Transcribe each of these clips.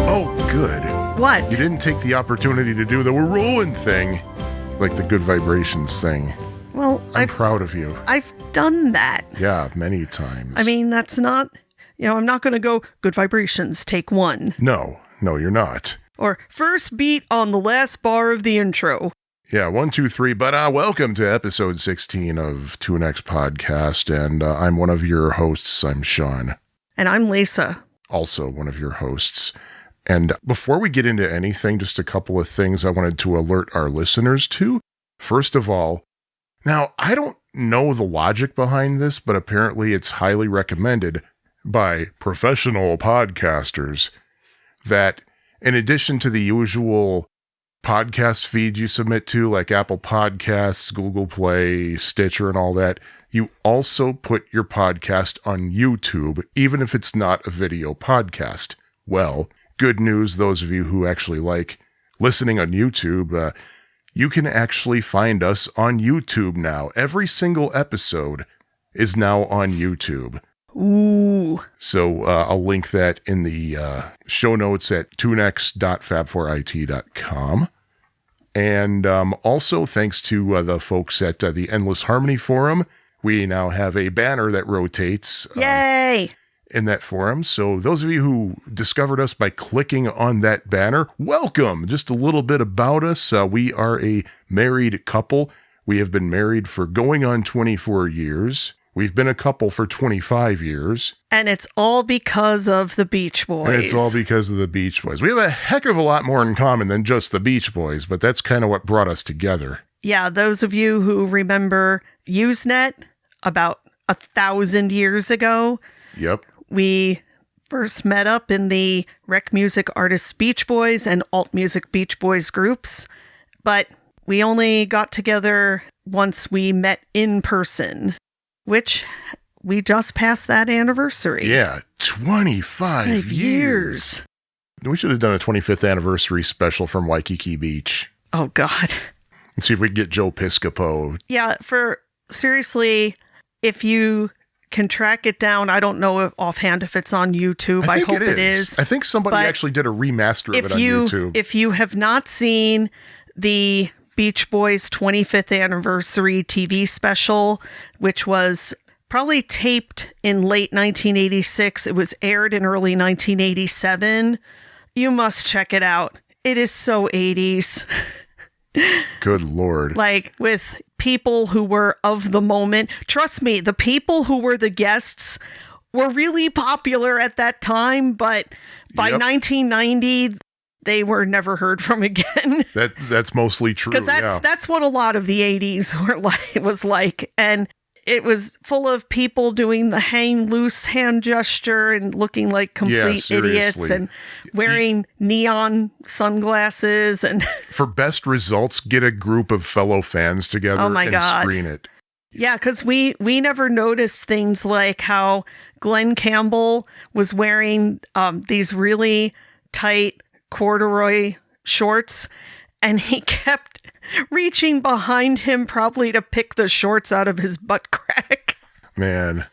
Oh, good. What? You didn't take the opportunity to do the we're rolling thing, like the good vibrations thing. Well, I'm proud of you. I've done that. Yeah, many times. I mean, that's not, I'm not going to go good vibrations, take one. No, you're not. Or first beat on the last bar of the intro. Yeah, 1, 2, 3. But welcome to episode 16 of 2NX Podcast, and I'm one of your hosts. I'm Sean. And I'm Lisa. Also one of your hosts. And before we get into anything, just a couple of things I wanted to alert our listeners to. First of all, now I don't know the logic behind this, but apparently it's highly recommended by professional podcasters that in addition to the usual podcast feeds you submit to, like Apple Podcasts, Google Play, Stitcher, and all that, you also put your podcast on YouTube, even if it's not a video podcast. Well, good news, those of you who actually like listening on YouTube, you can actually find us on YouTube now. Every single episode is now on YouTube. Ooh. So I'll link that in the show notes at tunex.fab4it.com. And also, thanks to the folks at the Endless Harmony Forum, we now have a banner that rotates. Yay! In that forum. So those of you who discovered us by clicking on that banner, welcome. Just a little bit about us. We are a married couple. We have been married for going on 24 years. We've been a couple for 25 years. And it's all because of the Beach Boys. And it's all because of the Beach Boys. We have a heck of a lot more in common than just the Beach Boys, but that's kind of what brought us together. Yeah, those of you who remember Usenet about 1,000 years ago. Yep. We first met up in the Rec Music Artists Beach Boys and Alt Music Beach Boys groups, but we only got together once we met in person, which we just passed that anniversary. Yeah, 25 years. We should have done a 25th anniversary special from Waikiki Beach. Oh, God. And see if we can get Joe Piscopo. Yeah, seriously, if you can track it down, I don't know offhand if it's on YouTube. I hope it is. I think somebody actually did a remaster of it on YouTube. If you have not seen the Beach Boys 25th anniversary TV special, which was probably taped in late 1986, it was aired in early 1987, you must check it out. It is so 80s. Good Lord. Like with people who were of the moment. Trust me, the people who were the guests were really popular at that time, but by 1990, they were never heard from again. That's mostly true. Because that's what a lot of the 80s was like. And it was full of people doing the hang loose hand gesture and looking like complete idiots and wearing neon sunglasses. And for best results, get a group of fellow fans together and screen it. Yeah, because we never noticed things like how Glenn Campbell was wearing these really tight corduroy shorts, and he kept reaching behind him probably to pick the shorts out of his butt crack. Man.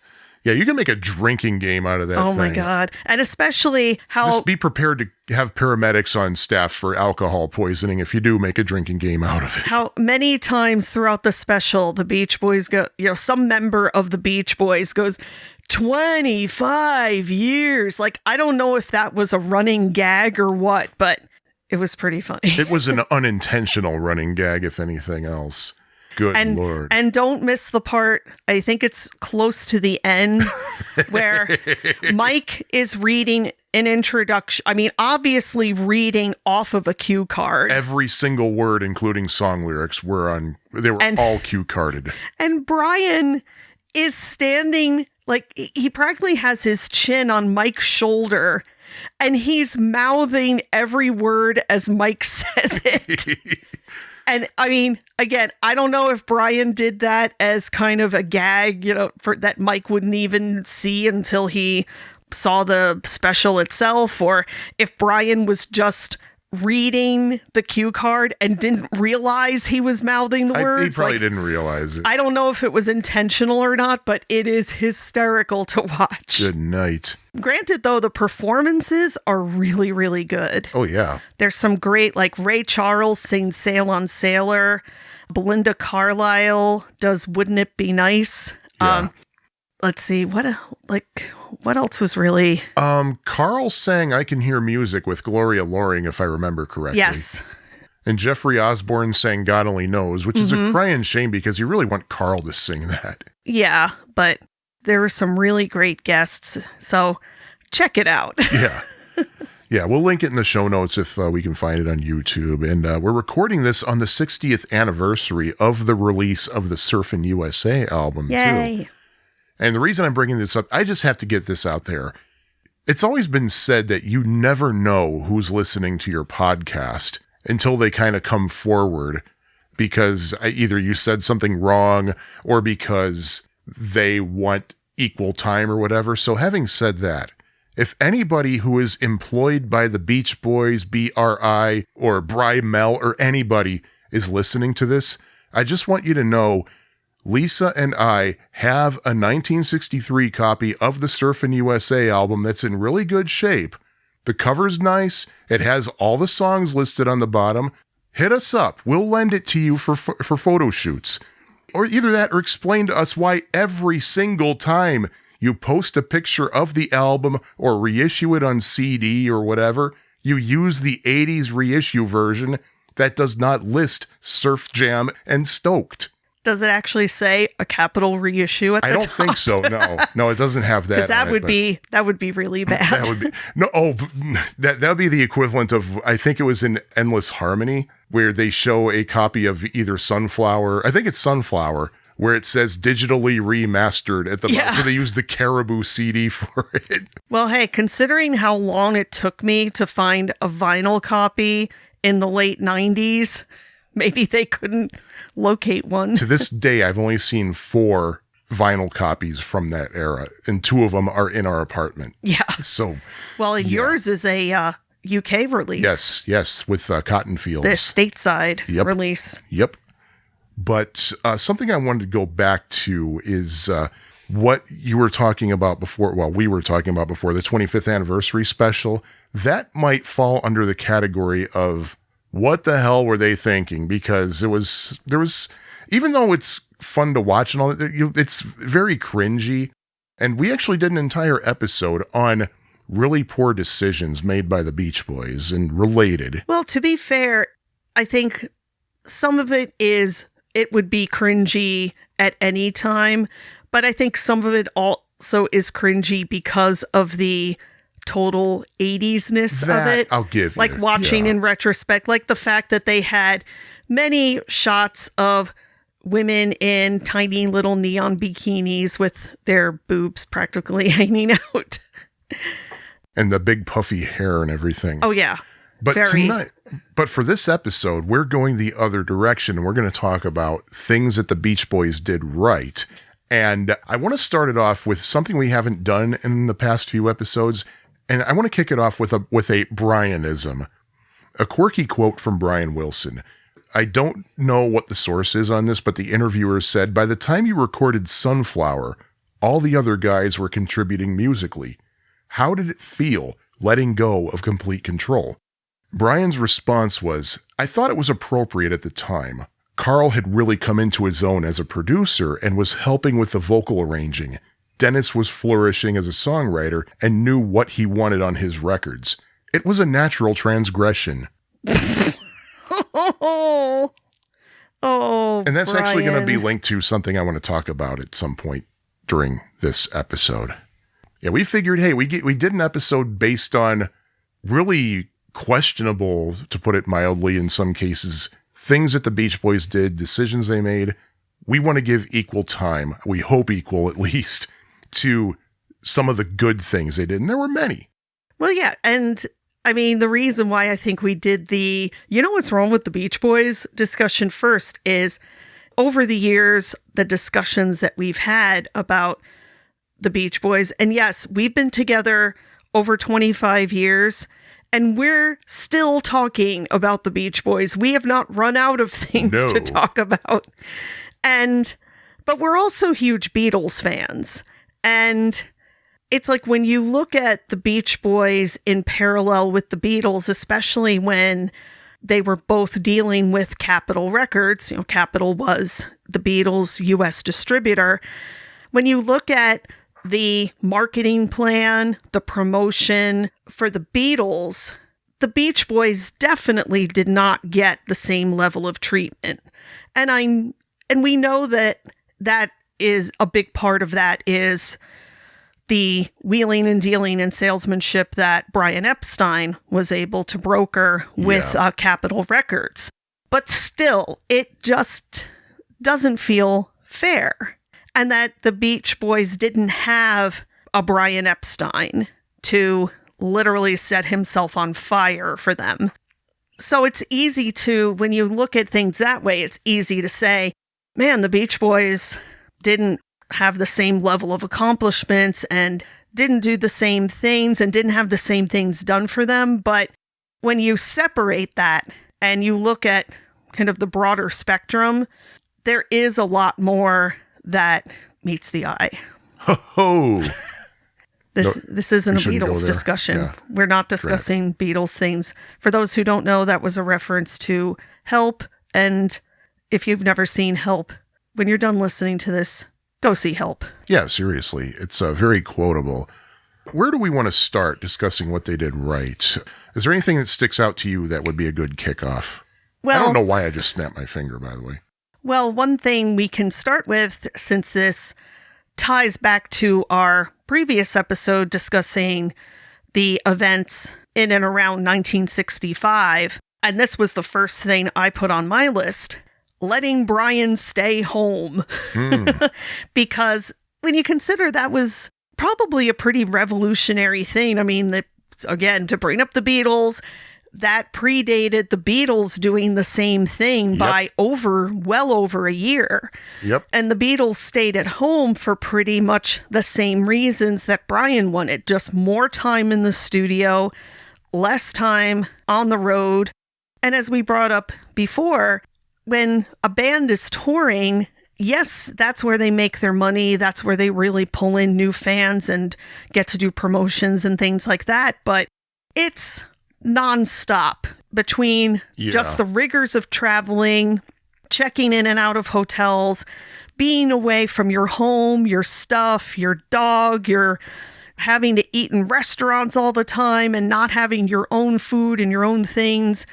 Yeah, you can make a drinking game out of that thing. Oh my God. And especially how... Just be prepared to have paramedics on staff for alcohol poisoning if you do make a drinking game out of it. How many times throughout the special, the Beach Boys go, some member of the Beach Boys goes, 25 years. Like, I don't know if that was a running gag or what, but it was pretty funny. It was an unintentional running gag, if anything else. Good Lord. And don't miss the part, I think it's close to the end, where Mike is reading an introduction. I mean, obviously reading off of a cue card. Every single word, including song lyrics, were all cue carded. And Brian is standing, like, he practically has his chin on Mike's shoulder, and he's mouthing every word as Mike says it. And I mean, again, I don't know if Brian did that as kind of a gag, for that Mike wouldn't even see until he saw the special itself, or if Brian was just reading the cue card and didn't realize he was mouthing the words. He probably didn't realize it. I don't know if it was intentional or not, but it is hysterical to watch. Good night. Granted, though, the performances are really, really good. Oh, yeah. There's some great, like Ray Charles sings Sail on Sailor. Belinda Carlisle does Wouldn't It Be Nice? Yeah. Let's see, what else was really... Carl sang I Can Hear Music with Gloria Loring, if I remember correctly. Yes. And Jeffrey Osborne sang God Only Knows, which is a crying shame because you really want Carl to sing that. Yeah, but there were some really great guests, so check it out. Yeah. Yeah, we'll link it in the show notes if we can find it on YouTube. And we're recording this on the 60th anniversary of the release of the Surfin' USA album, Yay. too. And the reason I'm bringing this up, I just have to get this out there. It's always been said that you never know who's listening to your podcast until they kind of come forward because either you said something wrong or because they want equal time or whatever. So having said that, if anybody who is employed by the Beach Boys, BRI, or Bry Mel, or anybody is listening to this, I just want you to know Lisa and I have a 1963 copy of the Surfin' USA album that's in really good shape. The cover's nice. It has all the songs listed on the bottom. Hit us up. We'll lend it to you for photo shoots. Or either that or explain to us why every single time you post a picture of the album or reissue it on CD or whatever, you use the 80s reissue version that does not list Surf Jam and Stoked. Does it actually say a capital reissue at the top? I don't think so. No, it doesn't have that. Because that would be really bad. That would be that would be the equivalent of, I think it was in Endless Harmony where they show a copy of either Sunflower. I think it's Sunflower, where it says digitally remastered at the bottom. So they use the Caribou CD for it. Well, hey, considering how long it took me to find a vinyl copy in the late 90s, maybe they couldn't locate one. To this day, I've only seen 4 vinyl copies from that era, and 2 of them are in our apartment. Yeah. So, well, and yours is a UK release. Yes, with Cotton Fields. The stateside release. Yep. But something I wanted to go back to is what you were talking about before. Well, we were talking about before, the 25th anniversary special. That might fall under the category of what the hell were they thinking? Because there was, even though it's fun to watch and all that, it's very cringy. And we actually did an entire episode on really poor decisions made by the Beach Boys and related. Well, to be fair, I think some of it would be cringy at any time, but I think some of it also is cringy because of the total 80s-ness of it. I'll give you. Like watching in retrospect, like the fact that they had many shots of women in tiny little neon bikinis with their boobs practically hanging out. And the big puffy hair and everything. Oh, yeah. But but for this episode, we're going the other direction, and we're going to talk about things that the Beach Boys did right. And I want to start it off with something we haven't done in the past few episodes, and I want to kick it off with a Brianism, a quirky quote from Brian Wilson. I don't know what the source is on this, but the interviewer said, by the time you recorded Sunflower, all the other guys were contributing musically. How did it feel letting go of complete control? Brian's response was, I thought it was appropriate at the time. Carl had really come into his own as a producer and was helping with the vocal arranging. Dennis was flourishing as a songwriter and knew what he wanted on his records. It was a natural transgression. Oh, and that's Brian. Actually going to be linked to something I want to talk about at some point during this episode. Yeah, we figured, hey, we did an episode based on really questionable, to put it mildly, in some cases, things that the Beach Boys did, decisions they made. We want to give equal time, we hope equal at least, to some of the good things they did. And there were many. Well, yeah. And I mean, the reason why I think we did the, you know what's wrong with the Beach Boys discussion first is over the years, the discussions that we've had about the Beach Boys. And yes, we've been together over 25 years. And we're still talking about the Beach Boys. We have not run out of things to talk about. But we're also huge Beatles fans. And it's like when you look at the Beach Boys in parallel with the Beatles, especially when they were both dealing with Capitol Records, Capitol was the Beatles' U.S. distributor. When you look at the marketing plan, the promotion for the Beatles, the Beach Boys definitely did not get the same level of treatment. And we know that is a big part of that is the wheeling and dealing and salesmanship that Brian Epstein was able to broker with Capitol Records. But still, it just doesn't feel fair. And that the Beach Boys didn't have a Brian Epstein to literally set himself on fire for them. So it's easy to, when you look at things that way, it's easy to say, man, the Beach Boys didn't have the same level of accomplishments and didn't do the same things and didn't have the same things done for them. But when you separate that and you look at kind of the broader spectrum, there is a lot more that meets the eye. Ho-ho! This isn't a Beatles discussion. Yeah. We're not discussing Beatles things. For those who don't know, that was a reference to Help. And if you've never seen Help, when you're done listening to this, go see Help. Yeah, seriously. It's very quotable. Where do we want to start discussing what they did right? Is there anything that sticks out to you that would be a good kickoff? Well, I don't know why I just snapped my finger, by the way. Well, one thing we can start with, since this ties back to our previous episode discussing the events in and around 1965, and this was the first thing I put on my list, letting Brian stay home. Because when you consider that was probably a pretty revolutionary thing. I mean, again, to bring up the Beatles, that predated the Beatles doing the same thing by well over a year. Yep. And the Beatles stayed at home for pretty much the same reasons that Brian wanted. Just more time in the studio, less time on the road. And as we brought up before, when a band is touring, yes, that's where they make their money. That's where they really pull in new fans and get to do promotions and things like that. But it's nonstop between just the rigors of traveling, checking in and out of hotels, being away from your home, your stuff, your dog, you're having to eat in restaurants all the time and not having your own food and your own things,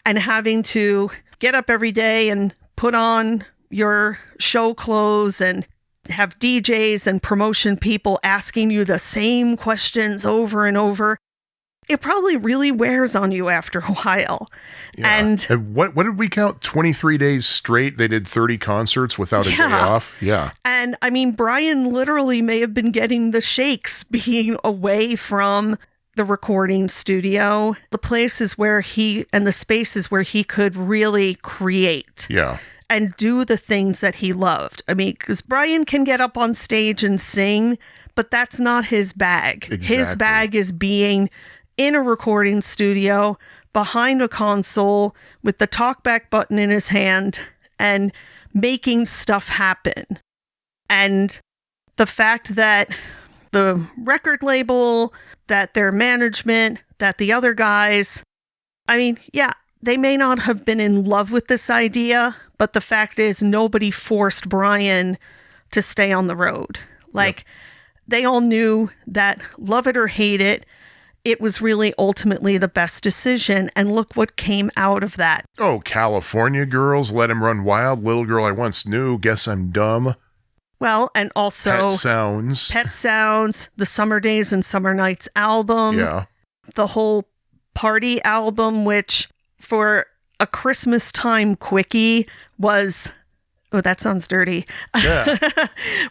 and having to get up every day and put on your show clothes and have DJs and promotion people asking you the same questions over and over. It probably really wears on you after a while. Yeah. And what did we count? 23 days straight? They did 30 concerts without a day off? Yeah. And I mean, Brian literally may have been getting the shakes being away from the recording studio, the places where and the spaces where he could really create. Yeah. And do the things that he loved. I mean, because Brian can get up on stage and sing, but that's not his bag. Exactly. His bag is being in a recording studio, behind a console, with the talkback button in his hand, and making stuff happen. And the fact that the record label, that their management, that the other guys, I mean, yeah, they may not have been in love with this idea, but the fact is nobody forced Brian to stay on the road. They all knew that, love it or hate it, it was really ultimately the best decision. And look what came out of that. Oh, California Girls, Let Him Run Wild, Little Girl I Once Knew, Guess I'm Dumb. Well, and also Pet Sounds, the Summer Days and Summer Nights album. Yeah. The whole Party album, which for a Christmas time quickie was, oh, that sounds dirty. Yeah.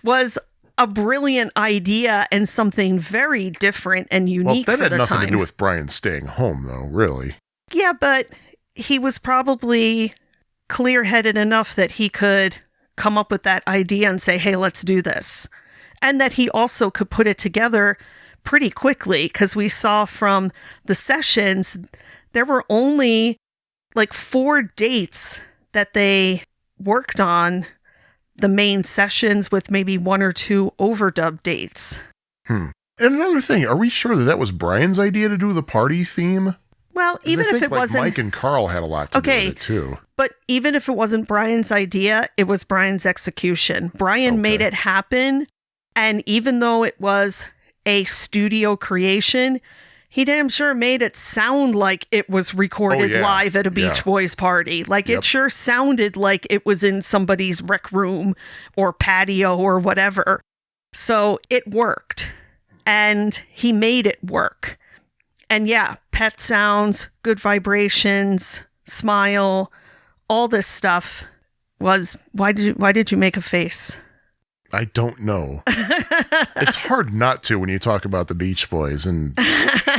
was a brilliant idea and something very different and unique for the time. Well, that had nothing to do with Brian staying home, though, really. Yeah, but he was probably clear-headed enough that he could come up with that idea and say, hey, let's do this. And that he also could put it together pretty quickly, because we saw from the sessions, there were only like 4 dates that they worked on the main sessions, with maybe 1 or 2 overdub dates. And another thing, are we sure that that was Brian's idea to do the party theme? Well, even if it wasn't... Mike and Carl had a lot to do with it, too. But even if it wasn't Brian's idea, it was Brian's execution. Brian made it happen, and even though it was a studio creation, he damn sure made it sound like it was recorded live at a Beach Boys party. Like, it sure sounded like it was in somebody's rec room or patio or whatever. So it worked. And he made it work. And yeah, pet sounds, good vibrations, smile, all this stuff was... Why did you make a face? I don't know. It's hard not to when you talk about the Beach Boys and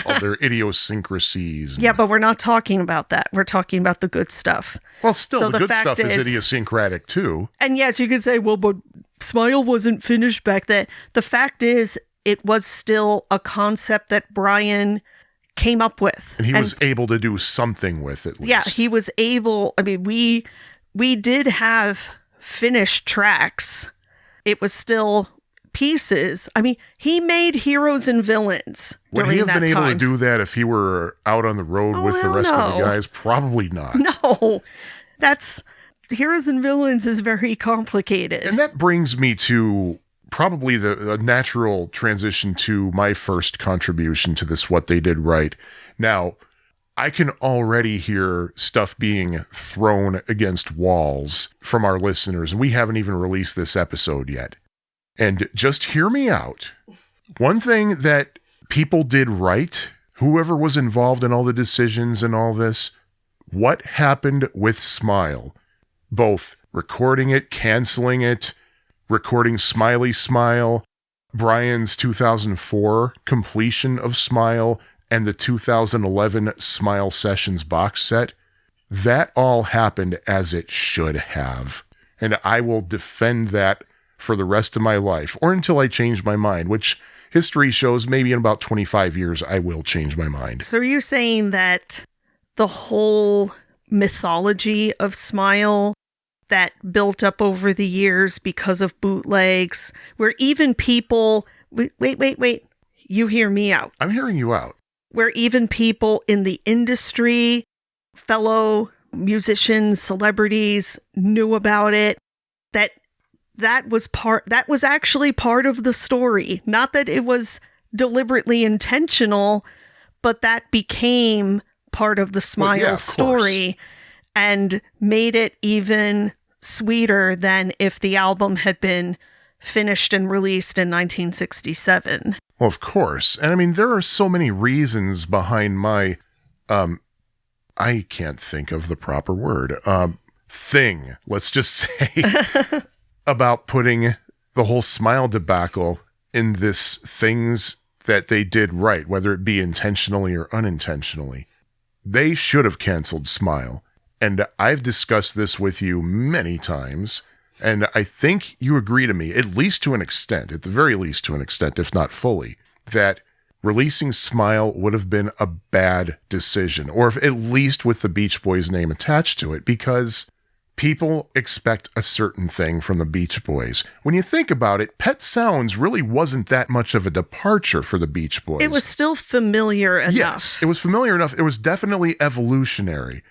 all their idiosyncrasies. Yeah, but we're not talking about that. We're talking about the good stuff. Well, still, so the good stuff is idiosyncratic, too. And yes, you could say, well, but Smile wasn't finished back then. The fact is, it was still a concept that Brian came up with. And he was able to do something with it, at least. Yeah, he was able... I mean, we did have finished tracks. It was still pieces. I mean, he made Heroes and Villains Would he have been able to do that if he were out on the road with the rest of the guys? Probably not. No, that's... Heroes and Villains is very complicated. And that brings me to probably the natural transition to my first contribution to this What They Did Right. Now, I can already hear stuff being thrown against walls from our listeners, and we haven't even released this episode yet. And just hear me out. One thing that people did right, whoever was involved in all the decisions and all this, what happened with Smile? Both recording it, canceling it, recording Smiley Smile, Brian's 2004 completion of Smile, and the 2011 Smile Sessions box set, that all happened as it should have. And I will defend that for the rest of my life, or until I change my mind, which history shows maybe in about 25 years I will change my mind. So you're saying that the whole mythology of Smile that built up over the years because of bootlegs, where even people... Wait. You hear me out. I'm hearing you out. Where even people in the industry, fellow musicians, celebrities knew about it, that was actually part of the story. Not that it was deliberately intentional, but that became part of the Smile story and made it even sweeter than if the album had been finished and released in 1967. Well, of course. And I mean, there are so many reasons behind my, I can't think of the proper word, thing, let's just say, about putting the whole Smile debacle in this things that they did right, whether it be intentionally or unintentionally. They should have canceled Smile. And I've discussed this with you many times, and I think you agree to me, at least to an extent, at the very least to an extent, if not fully, that releasing Smile would have been a bad decision, or if at least with the Beach Boys name attached to it, because people expect a certain thing from the Beach Boys. When you think about it, Pet Sounds really wasn't that much of a departure for the Beach Boys. It was still familiar enough. Yes, it was familiar enough. It was definitely evolutionary.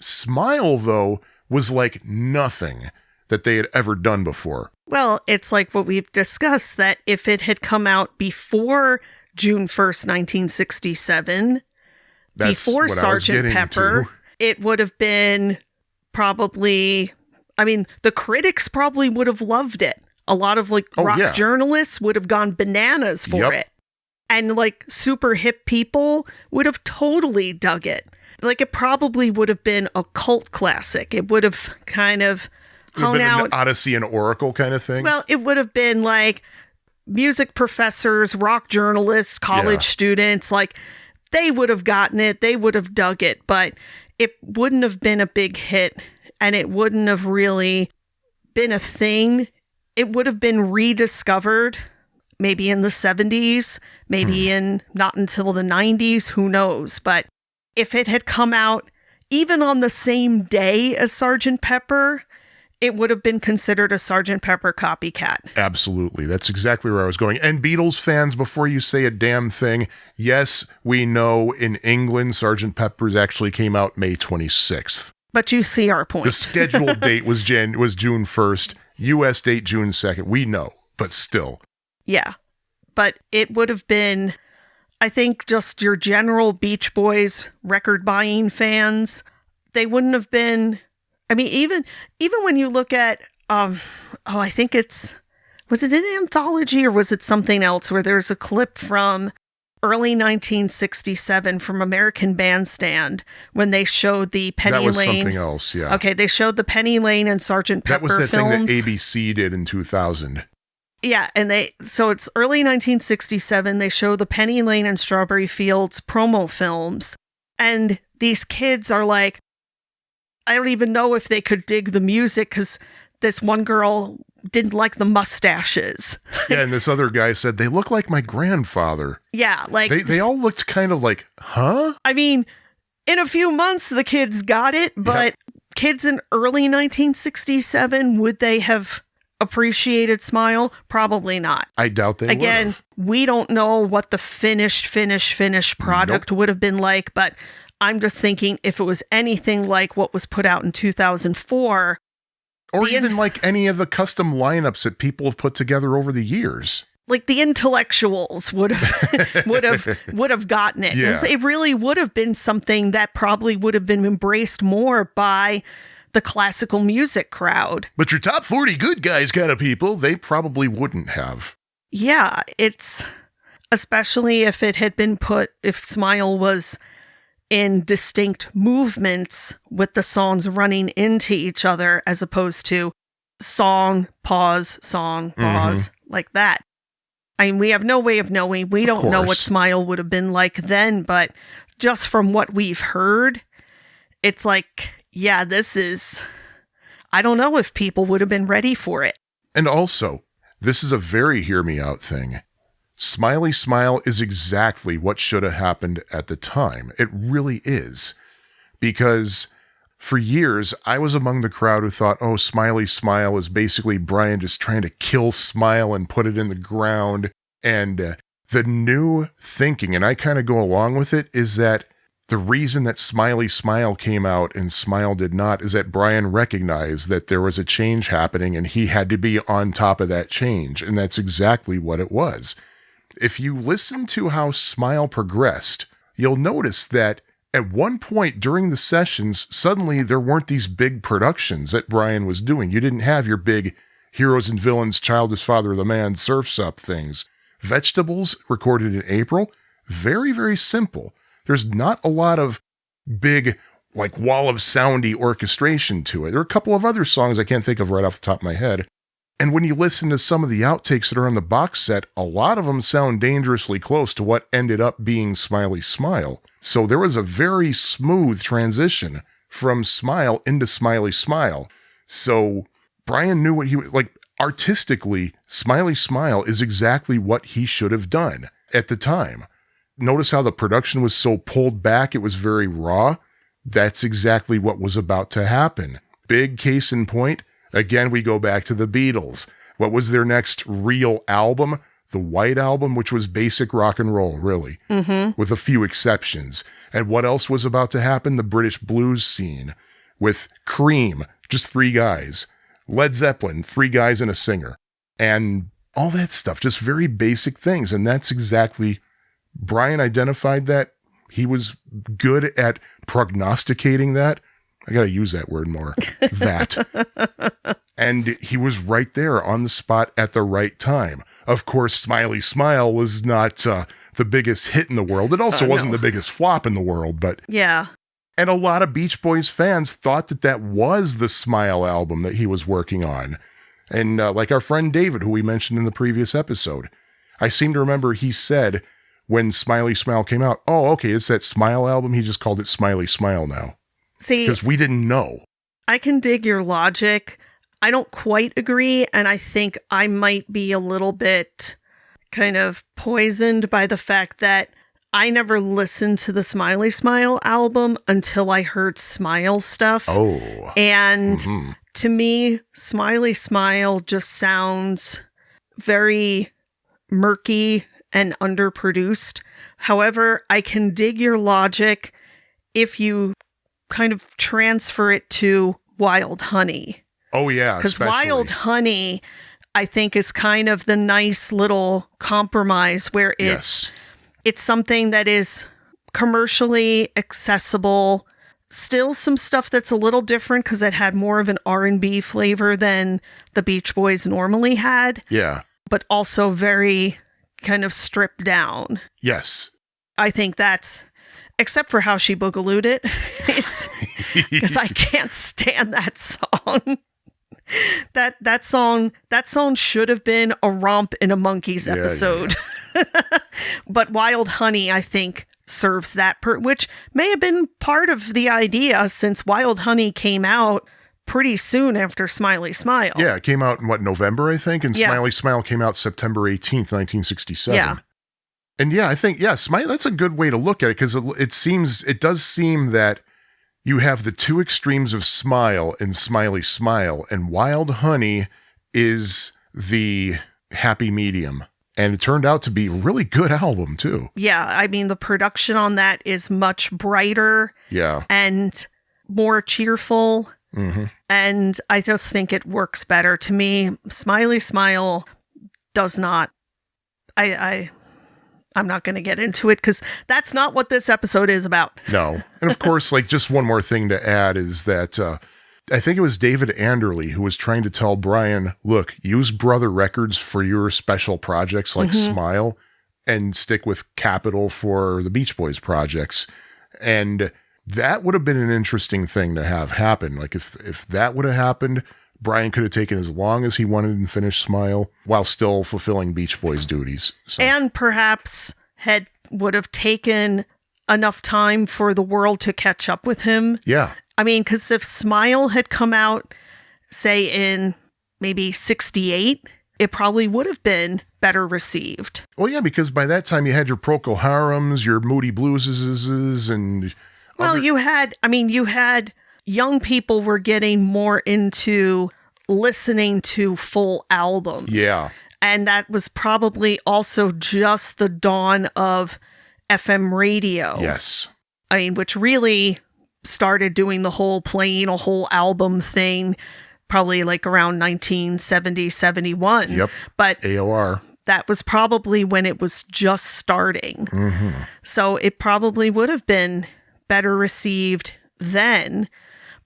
Smile, though, was like nothing that they had ever done before. Well, it's like what we've discussed, that if it had come out before June 1st, 1967, before Sgt. Pepper, it would have been probably, I mean, the critics probably would have loved it. A lot of rock journalists would have gone bananas for it. And super hip people would have totally dug it. It probably would have been a cult classic. It would have kind of hung out. An Odyssey and Oracle kind of thing? Well, it would have been music professors, rock journalists, college students. They would have gotten it. They would have dug it. But it wouldn't have been a big hit. And it wouldn't have really been a thing. It would have been rediscovered maybe in the 70s, maybe in not until the 90s, who knows. But if it had come out even on the same day as Sgt. Pepper, it would have been considered a Sgt. Pepper copycat. Absolutely. That's exactly where I was going. And Beatles fans, before you say a damn thing, yes, we know in England, Sgt. Pepper's actually came out May 26th. But you see our point. The scheduled date was June 1st, U.S. date June 2nd. We know, but still. Yeah. But it would have been, I think, just your general Beach Boys record buying fans. They wouldn't have been... I mean, even when you look at, I think was it an anthology or was it something else where there's a clip from early 1967 from American Bandstand when they showed the Penny Lane. That was something else, yeah. Okay, they showed the Penny Lane and Sgt. Pepper That was the films. thing that ABC did in 2000. Yeah, and so it's early 1967. They show the Penny Lane and Strawberry Fields promo films, and these kids are like, I don't even know if they could dig the music because this one girl didn't like the mustaches. Yeah, and this other guy said, they look like my grandfather. Yeah, like... They all looked kind of like, huh? I mean, in a few months, the kids got it, but kids in early 1967, would they have appreciated Smile? Probably not. I doubt they would. Again, we don't know what the finished product would have been like, but... I'm just thinking if it was anything like what was put out in 2004. Or even like any of the custom lineups that people have put together over the years. Like the intellectuals would have gotten it. Yeah. It really would have been something that probably would have been embraced more by the classical music crowd. But your top 40 good guys kind of people, they probably wouldn't have. Yeah, it's especially if it had been if Smile was in distinct movements with the songs running into each other as opposed to song, pause, like that. I mean, we have no way of knowing. We don't know what Smile would have been like then, but just from what we've heard, it's like, yeah, I don't know if people would have been ready for it. And also, this is a very hear me out thing. Smiley Smile is exactly what should have happened at the time. It really is. Because for years, I was among the crowd who thought, oh, Smiley Smile is basically Brian just trying to kill Smile and put it in the ground. And the new thinking, and I kind of go along with it, is that the reason that Smiley Smile came out and Smile did not is that Brian recognized that there was a change happening and he had to be on top of that change. And that's exactly what it was. If you listen to how Smile progressed, you'll notice that at one point during the sessions, suddenly there weren't these big productions that Brian was doing. You didn't have your big Heroes and Villains, Childish Father of the Man, Surf's Up things. Vegetables, recorded in April, very, very simple. There's not a lot of big, like, wall of soundy orchestration to it. There are a couple of other songs I can't think of right off the top of my head. And when you listen to some of the outtakes that are on the box set, a lot of them sound dangerously close to what ended up being Smiley Smile. So there was a very smooth transition from Smile into Smiley Smile. So Brian knew what he was like. Artistically, Smiley Smile is exactly what he should have done at the time. Notice how the production was so pulled back. It was very raw. That's exactly what was about to happen. Big case in point. Again, we go back to the Beatles. What was their next real album? The White Album, which was basic rock and roll, really, with a few exceptions. And what else was about to happen? The British blues scene with Cream, just 3 guys. Led Zeppelin, 3 guys and a singer. And all that stuff, just very basic things. And that's exactly, Brian identified that. He was good at prognosticating that. I got to use that word more. That. And he was right there on the spot at the right time. Of course, Smiley Smile was not the biggest hit in the world. It also wasn't the biggest flop in the world, but... Yeah. And a lot of Beach Boys fans thought that that was the Smile album that he was working on. And like our friend David, who we mentioned in the previous episode, I seem to remember he said when Smiley Smile came out, oh, okay, it's that Smile album. He just called it Smiley Smile now. See, because we didn't know. I can dig your logic. I don't quite agree, and I think I might be a little bit kind of poisoned by the fact that I never listened to the Smiley Smile album until I heard Smile stuff. Oh. And to me, Smiley Smile just sounds very murky and underproduced. However, I can dig your logic if you kind of transfer it to Wild Honey. Oh, yeah. Because Wild Honey, I think, is kind of the nice little compromise where it's something that is commercially accessible. Still some stuff that's a little different because it had more of an R&B flavor than the Beach Boys normally had. Yeah. But also very kind of stripped down. Yes. I think that's, except for how she boogalooed it, it's because I can't stand that song. That song should have been a Romp in a Monkeys episode. Yeah. But Wild Honey, I think, serves that which may have been part of the idea, since Wild Honey came out pretty soon after Smiley Smile. Yeah, it came out in November, I think, and Smiley Smile came out September 18th, 1967. Yeah. And I think, Smiley, that's a good way to look at it, because it does seem that you have the two extremes of Smile and Smiley Smile, and Wild Honey is the happy medium. And it turned out to be a really good album, too. Yeah, I mean, the production on that is much brighter. Yeah. And more cheerful. Mm-hmm. And I just think it works better. To me, Smiley Smile does not. I'm not going to get into it because that's not what this episode is about. No. And of course, just one more thing to add is that I think it was David Anderle who was trying to tell Brian, look, use Brother Records for your special projects like Smile and stick with Capitol for the Beach Boys projects. And that would have been an interesting thing to have happen. Like if that would have happened, Brian could have taken as long as he wanted and finished Smile while still fulfilling Beach Boys duties. So. And perhaps would have taken enough time for the world to catch up with him. Yeah. I mean, because if Smile had come out, say, in maybe 1968, it probably would have been better received. Well, yeah, because by that time you had your Procol Harums, your Moody Blueses, and... Well, you had young people were getting more into listening to full albums. Yeah. And that was probably also just the dawn of FM radio. Yes. I mean, which really started doing the whole playing a whole album thing probably like around 1970, 71. Yep. But AOR. That was probably when it was just starting. Mm-hmm. So it probably would have been better received then.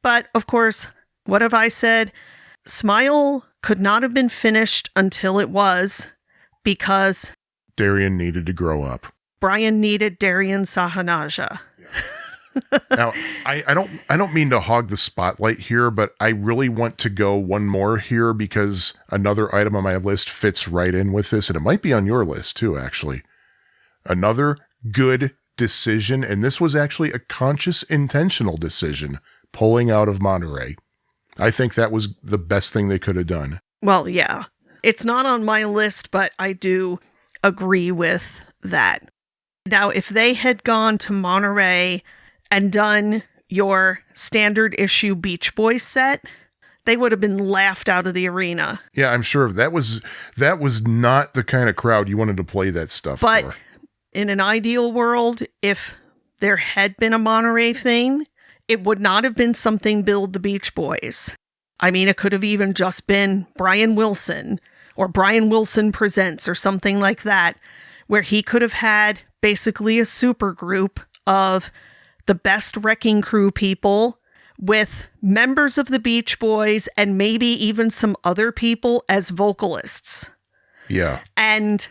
But of course, what have I said? Smile could not have been finished until it was, because Darian needed to grow up. Brian needed Darian Sahanaja. Now, I don't mean to hog the spotlight here, but I really want to go one more here because another item on my list fits right in with this, and it might be on your list too, actually. Another good decision, and this was actually a conscious, intentional decision, pulling out of Monterey. I think that was the best thing they could have done. Well, yeah. It's not on my list, but I do agree with that. Now, if they had gone to Monterey and done your standard issue Beach Boys set, they would have been laughed out of the arena. Yeah, I'm sure that was not the kind of crowd you wanted to play that stuff for. But in an ideal world, if there had been a Monterey thing, it would not have been something Build the Beach Boys. I mean, it could have even just been Brian Wilson or Brian Wilson Presents or something like that, where he could have had basically a super group of the best Wrecking Crew people with members of the Beach Boys and maybe even some other people as vocalists. Yeah. And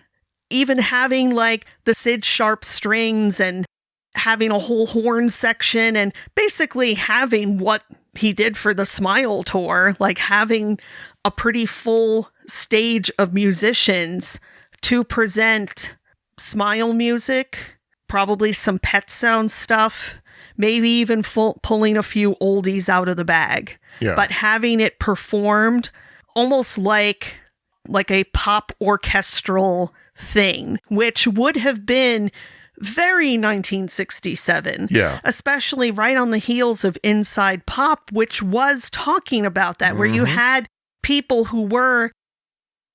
even having like the Sid Sharp strings and having a whole horn section and basically having what he did for the Smile tour, like having a pretty full stage of musicians to present Smile music, probably some Pet Sound stuff, maybe even pulling a few oldies out of the bag. Yeah. But having it performed almost like a pop orchestral thing, which would have been very 1967. Yeah. Especially right on the heels of Inside Pop, which was talking about that, where you had people who were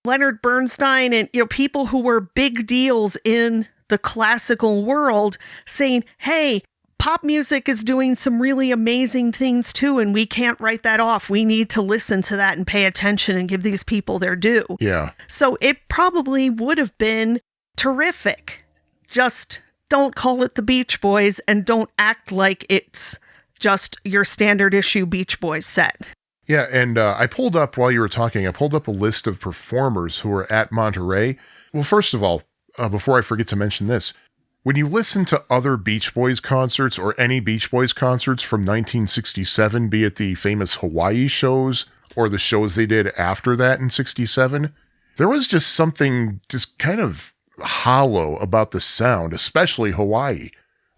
Leonard Bernstein and people who were big deals in the classical world saying, hey, pop music is doing some really amazing things too, and we can't write that off. We need to listen to that and pay attention and give these people their due. Yeah. So it probably would have been terrific. Just don't call it the Beach Boys and don't act like it's just your standard issue Beach Boys set. Yeah, and I pulled up, while you were talking, I pulled up a list of performers who were at Monterey. Well, first of all, before I forget to mention this, when you listen to other Beach Boys concerts or any Beach Boys concerts from 1967, be it the famous Hawaii shows or the shows they did after that in 67, there was just something just kind of hollow about the sound, especially Hawaii.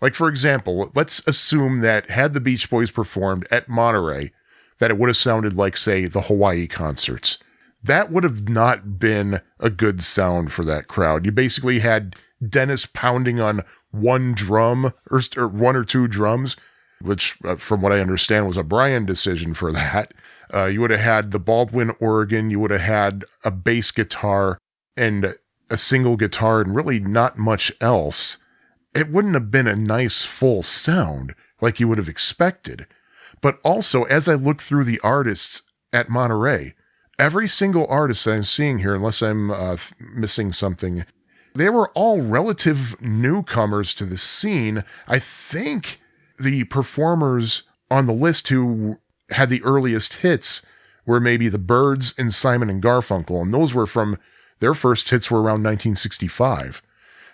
Like, for example, let's assume that had the Beach Boys performed at Monterey, that it would have sounded like, say, the Hawaii concerts. That would have not been a good sound for that crowd. You basically had Dennis pounding on one drum or one or two drums, which from what I understand was a Brian decision for that. You would have had the Baldwin organ, you would have had a bass guitar and a single guitar and really not much else. It wouldn't have been a nice full sound like you would have expected. But also, as I look through the artists at Monterey, every single artist that I'm seeing here, unless I'm missing something, they were all relative newcomers to the scene. I think the performers on the list who had the earliest hits were maybe the Byrds and Simon and Garfunkel, and those were from their first hits were around 1965.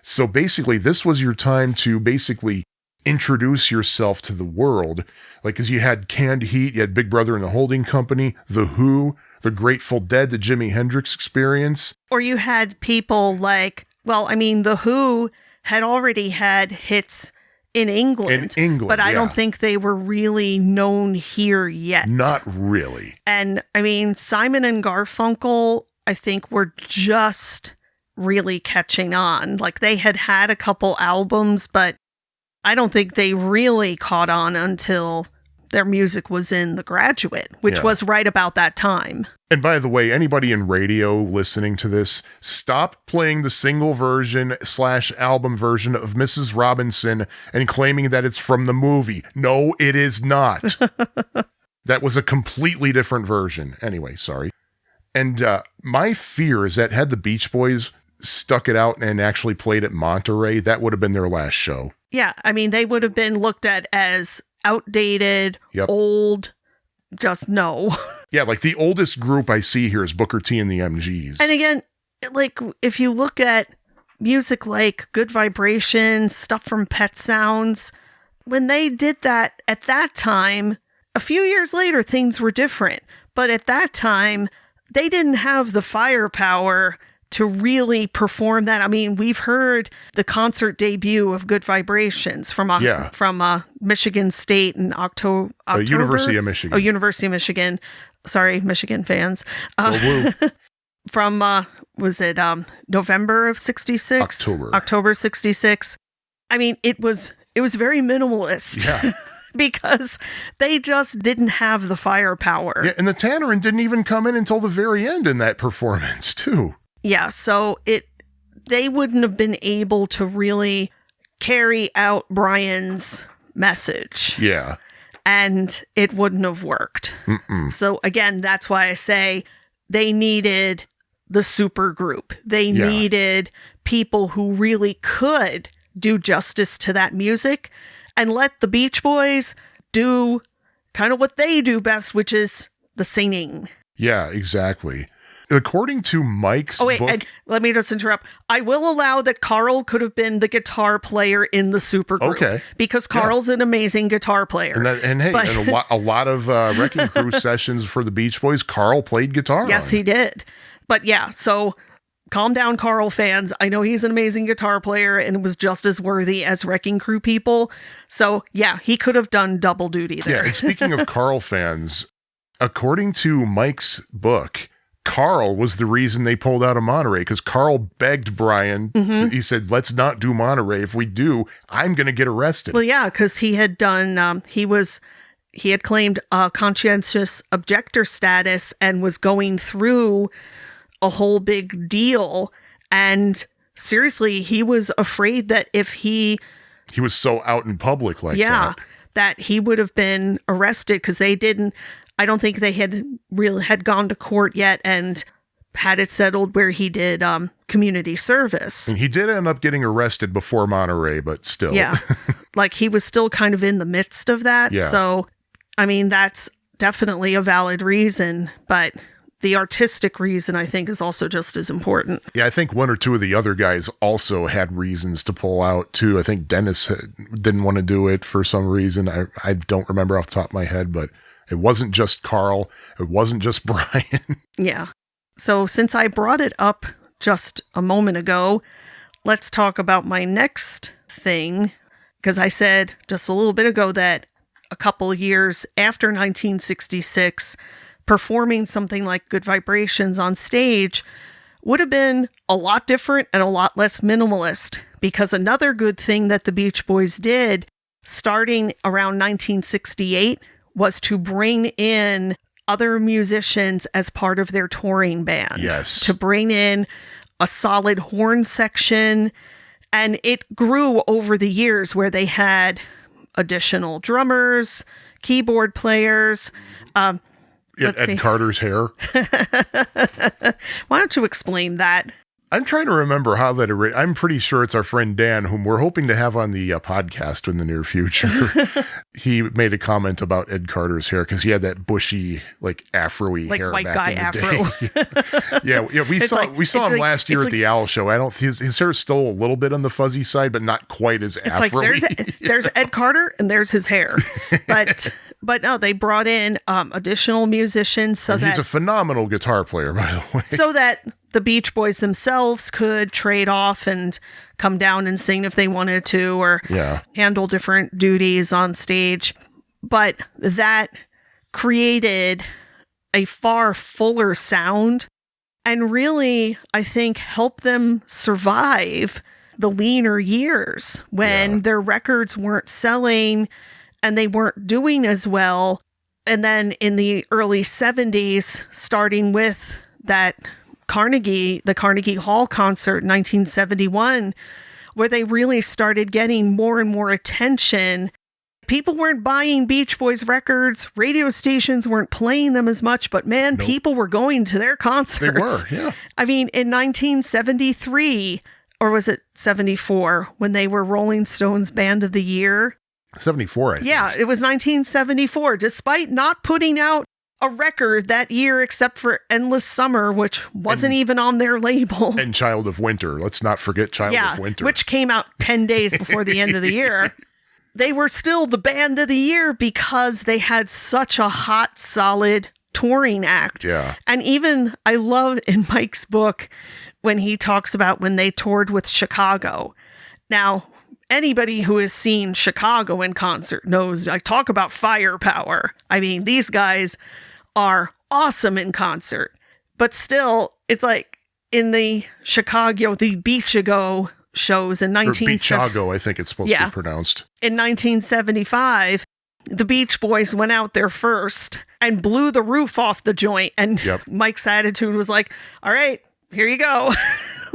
So basically, this was your time to basically introduce yourself to the world. Like, as you had Canned Heat, you had Big Brother and the Holding Company, The Who, The Grateful Dead, the Jimi Hendrix Experience. Or you had people like, The Who had already had hits in England. But I don't think they were really known here yet. Not really. And Simon and Garfunkel, I think, were just really catching on. Like, they had a couple albums, but I don't think they really caught on until their music was in The Graduate, which was right about that time. And by the way, anybody in radio listening to this, stop playing the single version / album version of Mrs. Robinson and claiming that it's from the movie. No, it is not. That was a completely different version. Anyway, sorry. And my fear is that had the Beach Boys stuck it out and actually played at Monterey, that would have been their last show. Yeah, they would have been looked at as outdated, old, just no. Yeah, like the oldest group I see here is Booker T and the MGs. And again, like, if you look at music like Good Vibrations, stuff from Pet Sounds, when they did that at that time, a few years later, things were different. But at that time, they didn't have the firepower to really perform that. We've heard the concert debut of Good Vibrations from Michigan State in October. University of Michigan. Oh, University of Michigan. Sorry, Michigan fans. From, was it November of 66? October 66. It was very minimalist. Yeah. Because they just didn't have the firepower. Yeah, and the Tannerin didn't even come in until the very end in that performance, too. Yeah, so they wouldn't have been able to really carry out Brian's message. Yeah. And it wouldn't have worked. Mm-mm. So again, that's why I say they needed the super group. They needed people who really could do justice to that music and let the Beach Boys do kind of what they do best, which is the singing. Yeah, exactly. According to Mike's book... and let me just interrupt. I will allow that Carl could have been the guitar player in the supergroup. Okay. Because Carl's an amazing guitar player. And a lot of Wrecking Crew sessions for the Beach Boys, Carl played guitar. Yes, he did. But yeah, so calm down, Carl fans. I know he's an amazing guitar player and was just as worthy as Wrecking Crew people. So yeah, he could have done double duty there. Yeah, and speaking of Carl fans, according to Mike's book, Carl was the reason they pulled out of Monterey, because Carl begged Brian. He said, let's not do Monterey. If we do, I'm going to get arrested. Well, yeah, because he had done, he had claimed conscientious objector status and was going through a whole big deal. And seriously, he was afraid that if he was so out in public like that he would have been arrested, because I don't think they had gone to court yet and had it settled where he did community service. And he did end up getting arrested before Monterey, but still. Yeah. Like he was still kind of in the midst of that. Yeah. So, I mean, that's definitely a valid reason, but the artistic reason, I think, is also just as important. Yeah, I think one or two of the other guys also had reasons to pull out, too. I think Dennis didn't want to do it for some reason. I don't remember off the top of my head, but it wasn't just Carl. It wasn't just Brian. Yeah. So since I brought it up just a moment ago, let's talk about my next thing, because I said just a little bit ago that a couple years after 1966, performing something like Good Vibrations on stage would have been a lot different and a lot less minimalist, because another good thing that the Beach Boys did starting around 1968 was to bring in other musicians as part of their touring band. Yes. To bring in a solid horn section. And it grew over the years where they had additional drummers, keyboard players. Ed Carter's hair. Why don't you explain that? I'm trying to remember how that. I'm pretty sure it's our friend Dan, whom we're hoping to have on the podcast in the near future. He made a comment about Ed Carter's hair because he had that bushy, like afro-y like hair, white back guy in the afro. day. yeah. We saw him last year at the Owl Show. I don't. His hair is still a little bit on the fuzzy side, but not quite as it's afro-y. Like there's Ed Carter and there's his hair, But no, they brought in additional musicians he's a phenomenal guitar player, by the way. So that the Beach Boys themselves could trade off and come down and sing if they wanted to, or handle different duties on stage. But that created a far fuller sound and really, I think, helped them survive the leaner years when their records weren't selling and they weren't doing as well. And then in the early 70s, starting with that the Carnegie Hall concert in 1971, where they really started getting more and more attention. People weren't buying Beach Boys records. Radio stations weren't playing them as much, but man, people were going to their concerts. They were, yeah. I mean, in 1973, or was it 74, when they were Rolling Stones Band of the Year? 74, I think. Yeah, it was 1974. Despite not putting out a record that year except for Endless Summer, which wasn't even on their label. And Child of Winter. Let's not forget Child of Winter. Which came out 10 days before the end of the year. They were still the band of the year because they had such a hot, solid touring act. Yeah. And even, I love in Mike's book when he talks about when they toured with Chicago. Now, anybody who has seen Chicago in concert knows I talk about firepower. I mean, these guys are awesome in concert, but still, it's like in the Chicago, the Beachago shows in Beachago, I think it's supposed to be pronounced. In 1975, the Beach Boys went out there first and blew the roof off the joint. And Mike's attitude was like, all right, here you go.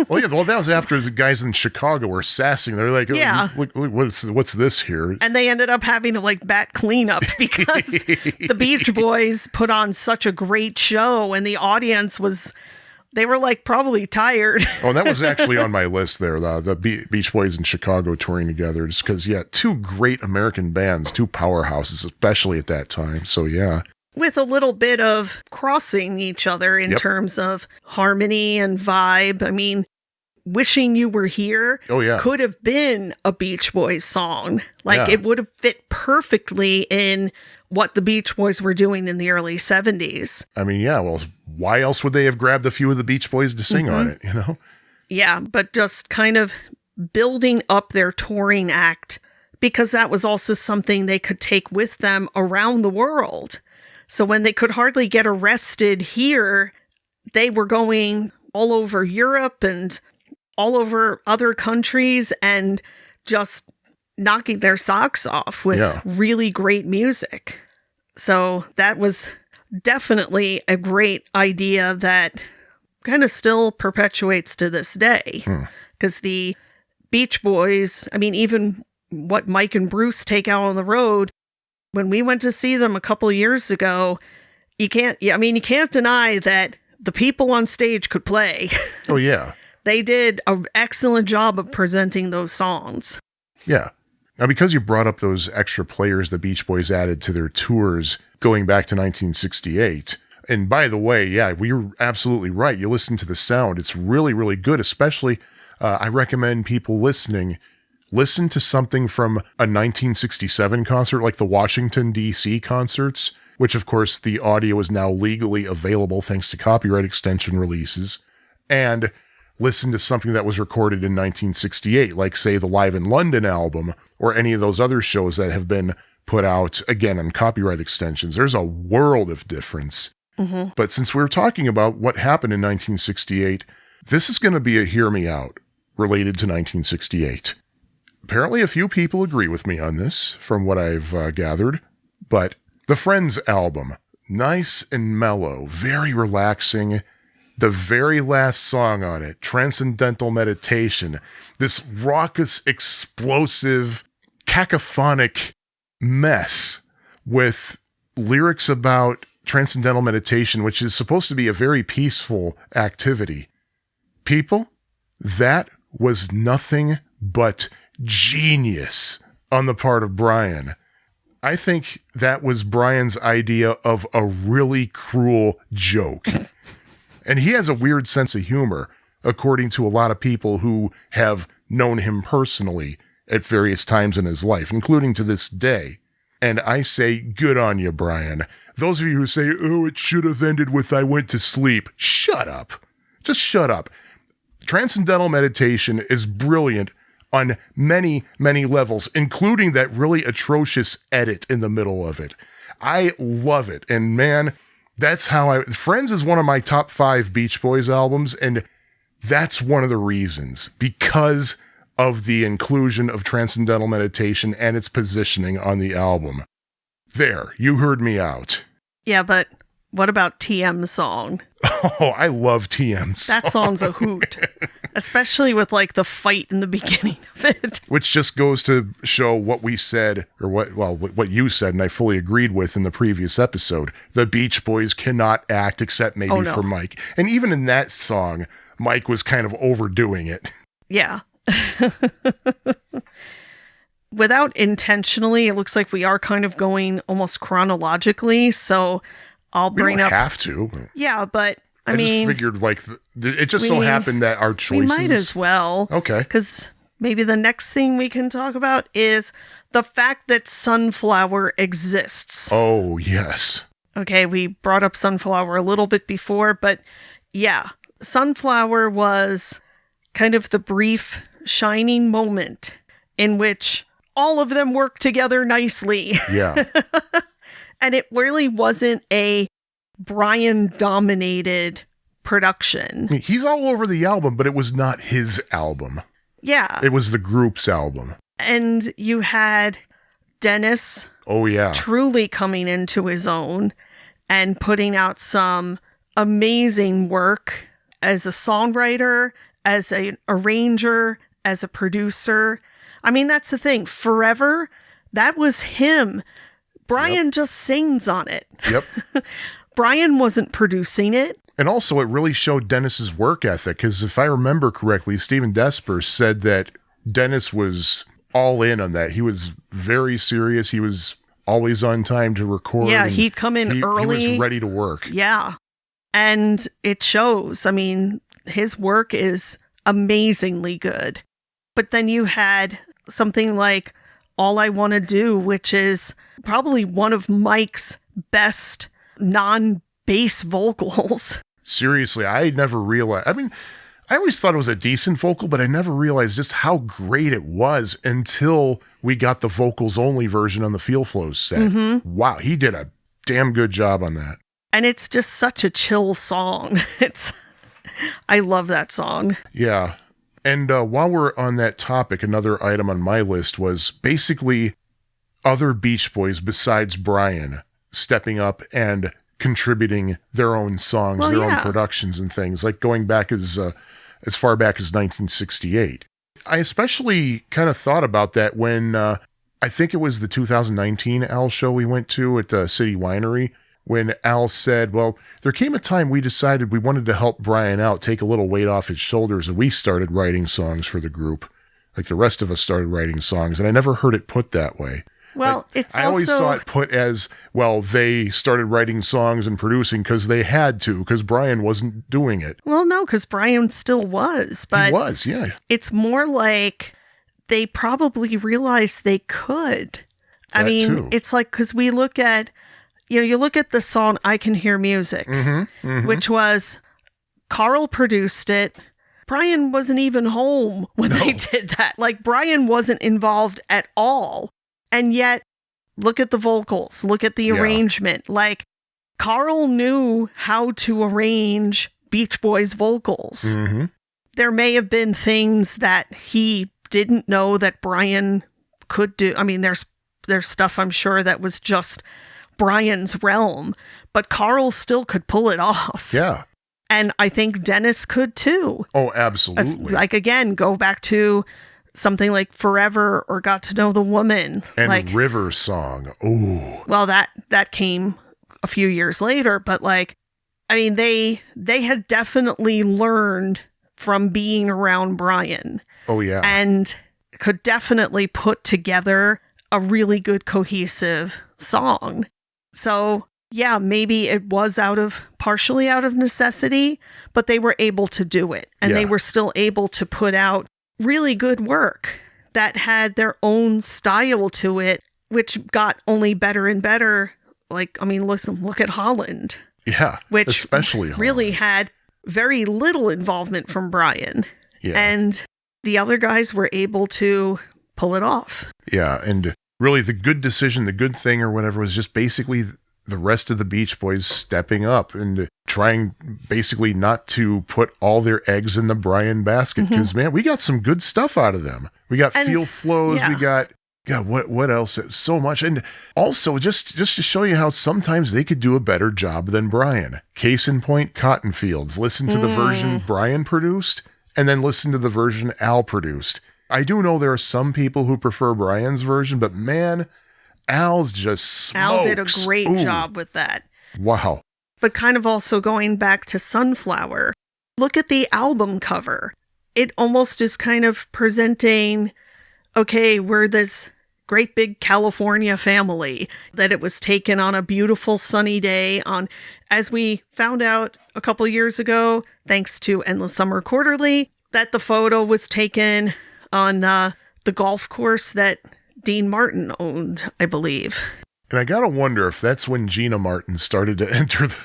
Well, that was after the guys in Chicago were sassing. They're like, look, what's this here? And they ended up having to bat cleanup because the Beach Boys put on such a great show and the audience they were probably tired. Oh, that was actually on my list there, the Beach Boys in Chicago touring together, just because, two great American bands, two powerhouses, especially at that time. So, yeah. With a little bit of crossing each other in terms of harmony and vibe. I mean, Wishing You Were Here could have been a Beach Boys song. It would have fit perfectly in what the Beach Boys were doing in the early 70s. I mean, well, why else would they have grabbed a few of the Beach Boys to sing on it, Yeah, but just kind of building up their touring act, because that was also something they could take with them around the world. So when they could hardly get arrested here, they were going all over Europe and all over other countries and just knocking their socks off with really great music. So that was definitely a great idea that kind of still perpetuates to this day. Because the Beach Boys, I mean, even what Mike and Bruce take out on the road, when we went to see them a couple of years ago, you can't deny that the people on stage could play. Oh, yeah. They did an excellent job of presenting those songs. Yeah. Now, because you brought up those extra players the Beach Boys added to their tours going back to 1968, and by the way, yeah, we were absolutely right. You listen to the sound. It's really, really good, especially I recommend people listen to something from a 1967 concert, like the Washington, D.C. concerts, which, of course, the audio is now legally available thanks to copyright extension releases, and listen to something that was recorded in 1968, like, say, the Live in London album, or any of those other shows that have been put out, again, on copyright extensions. There's a world of difference. But since we're talking about what happened in 1968, this is going to be a hear me out related to 1968. Apparently, a few people agree with me on this, from what I've gathered, but the Friends album, nice and mellow, very relaxing. The very last song on it, Transcendental Meditation, this raucous, explosive, cacophonic mess with lyrics about Transcendental Meditation, which is supposed to be a very peaceful activity. People, that was nothing but genius on the part of Brian. I think that was Brian's idea of a really cruel joke. And he has a weird sense of humor, according to a lot of people who have known him personally at various times in his life, including to this day. And I say, good on you, Brian. Those of you who say, oh, it should have ended with I went to sleep, shut up. Just shut up. Transcendental Meditation is brilliant on many, many levels, including that really atrocious edit in the middle of it. I love it. And man, that's how Friends is one of my top 5 Beach Boys albums, and that's one of the reasons, because of the inclusion of Transcendental Meditation and its positioning on the album. There, you heard me out. Yeah, but what about TM Song? Oh, I love TM Song. That song's a hoot. Especially with, like, the fight in the beginning of it. Which just goes to show what we said, or what you said, and I fully agreed with in the previous episode. The Beach Boys cannot act except maybe for Mike. And even in that song, Mike was kind of overdoing it. Yeah. Without intentionally, it looks like we are kind of going almost chronologically, so I'll bring up... We don't have to. Yeah, but I just mean... figured, like, it just so happened that our choices... We might as well. Okay. Because maybe the next thing we can talk about is the fact that Sunflower exists. Oh, yes. Okay, we brought up Sunflower a little bit before, but yeah, Sunflower was kind of the brief, shining moment in which all of them worked together nicely. Yeah. And it really wasn't a Brian-dominated production. I mean, he's all over the album, but it was not his album. Yeah. It was the group's album. And you had Dennis... Oh, yeah. Truly coming into his own and putting out some amazing work as a songwriter, as an arranger, as a producer. I mean, that's the thing. Forever, that was him. Brian just sings on it. Yep. Brian wasn't producing it. And also, it really showed Dennis's work ethic, because if I remember correctly, Stephen Desper said that Dennis was all in on that. He was very serious. He was always on time to record. Yeah, he'd come in early. He was ready to work. Yeah. And it shows. I mean, his work is amazingly good. But then you had something like All I Want to Do, which is probably one of Mike's best non-bass vocals. Seriously, I never realized. I mean, I always thought it was a decent vocal, but I never realized just how great it was until we got the vocals only version on the Feel Flows set. Mm-hmm. Wow, he did a damn good job on that. And it's just such a chill song. I love that song. Yeah. And while we're on that topic, another item on my list was basically other Beach Boys besides Brian stepping up and contributing their own songs, their own productions and things, like going back as far back as 1968. I especially kind of thought about that when I think it was the 2019 Al show we went to at the City Winery, when Al said, well, there came a time we decided we wanted to help Brian out, take a little weight off his shoulders, and we started writing songs for the group. Like the rest of us started writing songs, and I never heard it put that way. Well, I always saw it put as, well, they started writing songs and producing because they had to, because Brian wasn't doing it. Well, no, because Brian still was. But he was, yeah. It's more like they probably realized they could. I mean, too. It's like, because we look at, you look at the song I Can Hear Music, which was, Carl produced it. Brian wasn't even home when they did that. Like, Brian wasn't involved at all. And yet, look at the vocals, look at the arrangement. Like, Carl knew how to arrange Beach Boys vocals. Mm-hmm. There may have been things that he didn't know that Brian could do. I mean, there's stuff I'm sure that was just Brian's realm, but Carl still could pull it off. Yeah. And I think Dennis could too. Oh, absolutely. Like, again, go back to something like Forever or Got to Know the Woman. And like, River Song. Ooh. Well, that came a few years later, but like, I mean, they had definitely learned from being around Brian. Oh, yeah. And could definitely put together a really good cohesive song. So, yeah, maybe it was partially out of necessity, but they were able to do it. And they were still able to put out really good work that had their own style to it, which got only better and better. Like, I mean, look at Holland. Yeah, which especially Holland. Really had very little involvement from Brian. Yeah. And the other guys were able to pull it off. Yeah, and really the good decision, the good thing or whatever was just basically the rest of the Beach Boys stepping up and trying basically not to put all their eggs in the Brian basket. Because, man, we got some good stuff out of them. We got Feel Flows. Yeah. We got, God, what else? So much. And also, just to show you how sometimes they could do a better job than Brian. Case in point, Cotton Fields. Listen to the version Brian produced and then listen to the version Al produced. I do know there are some people who prefer Brian's version, but man, Al's just smokes. Al did a great job with that. Wow. But kind of also going back to Sunflower, look at the album cover. It almost is kind of presenting, okay, we're this great big California family, that it was taken on a beautiful sunny day as we found out a couple years ago, thanks to Endless Summer Quarterly, that the photo was taken on the golf course that Dean Martin owned, I believe. And I gotta wonder if that's when Gina Martin started to enter the...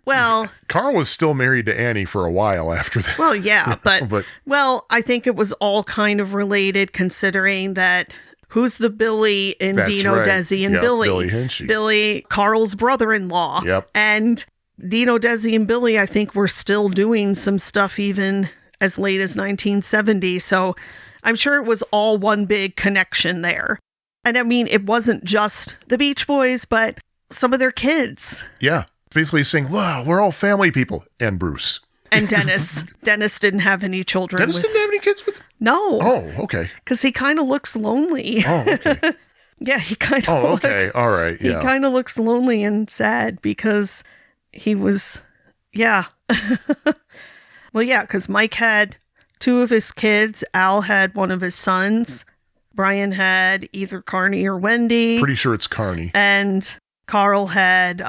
Well... Carl was still married to Annie for a while after that. Well, yeah, but... Well, I think it was all kind of related, considering that... Who's the Billy in That's Dino, right. Desi, and Yep, Billy? Billy Hinchy. Billy, Carl's brother-in-law. Yep. And Dino, Desi, and Billy, I think, were still doing some stuff even as late as 1970. So I'm sure it was all one big connection there. And I mean, it wasn't just the Beach Boys, but some of their kids. Yeah. Basically saying, wow, we're all family people. And Bruce. And Dennis. Dennis didn't have any children. Dennis didn't have any kids with him? No. Oh, okay. Because he kind of looks lonely. Oh, okay. Yeah, he kind of Oh, looks... okay. All right, yeah. He kind of looks lonely and sad because he was... Yeah. Well, yeah, because Mike had 2 of his kids. Al had 1 of his sons. Brian had either Carney or Wendy. Pretty sure it's Carney. And Carl had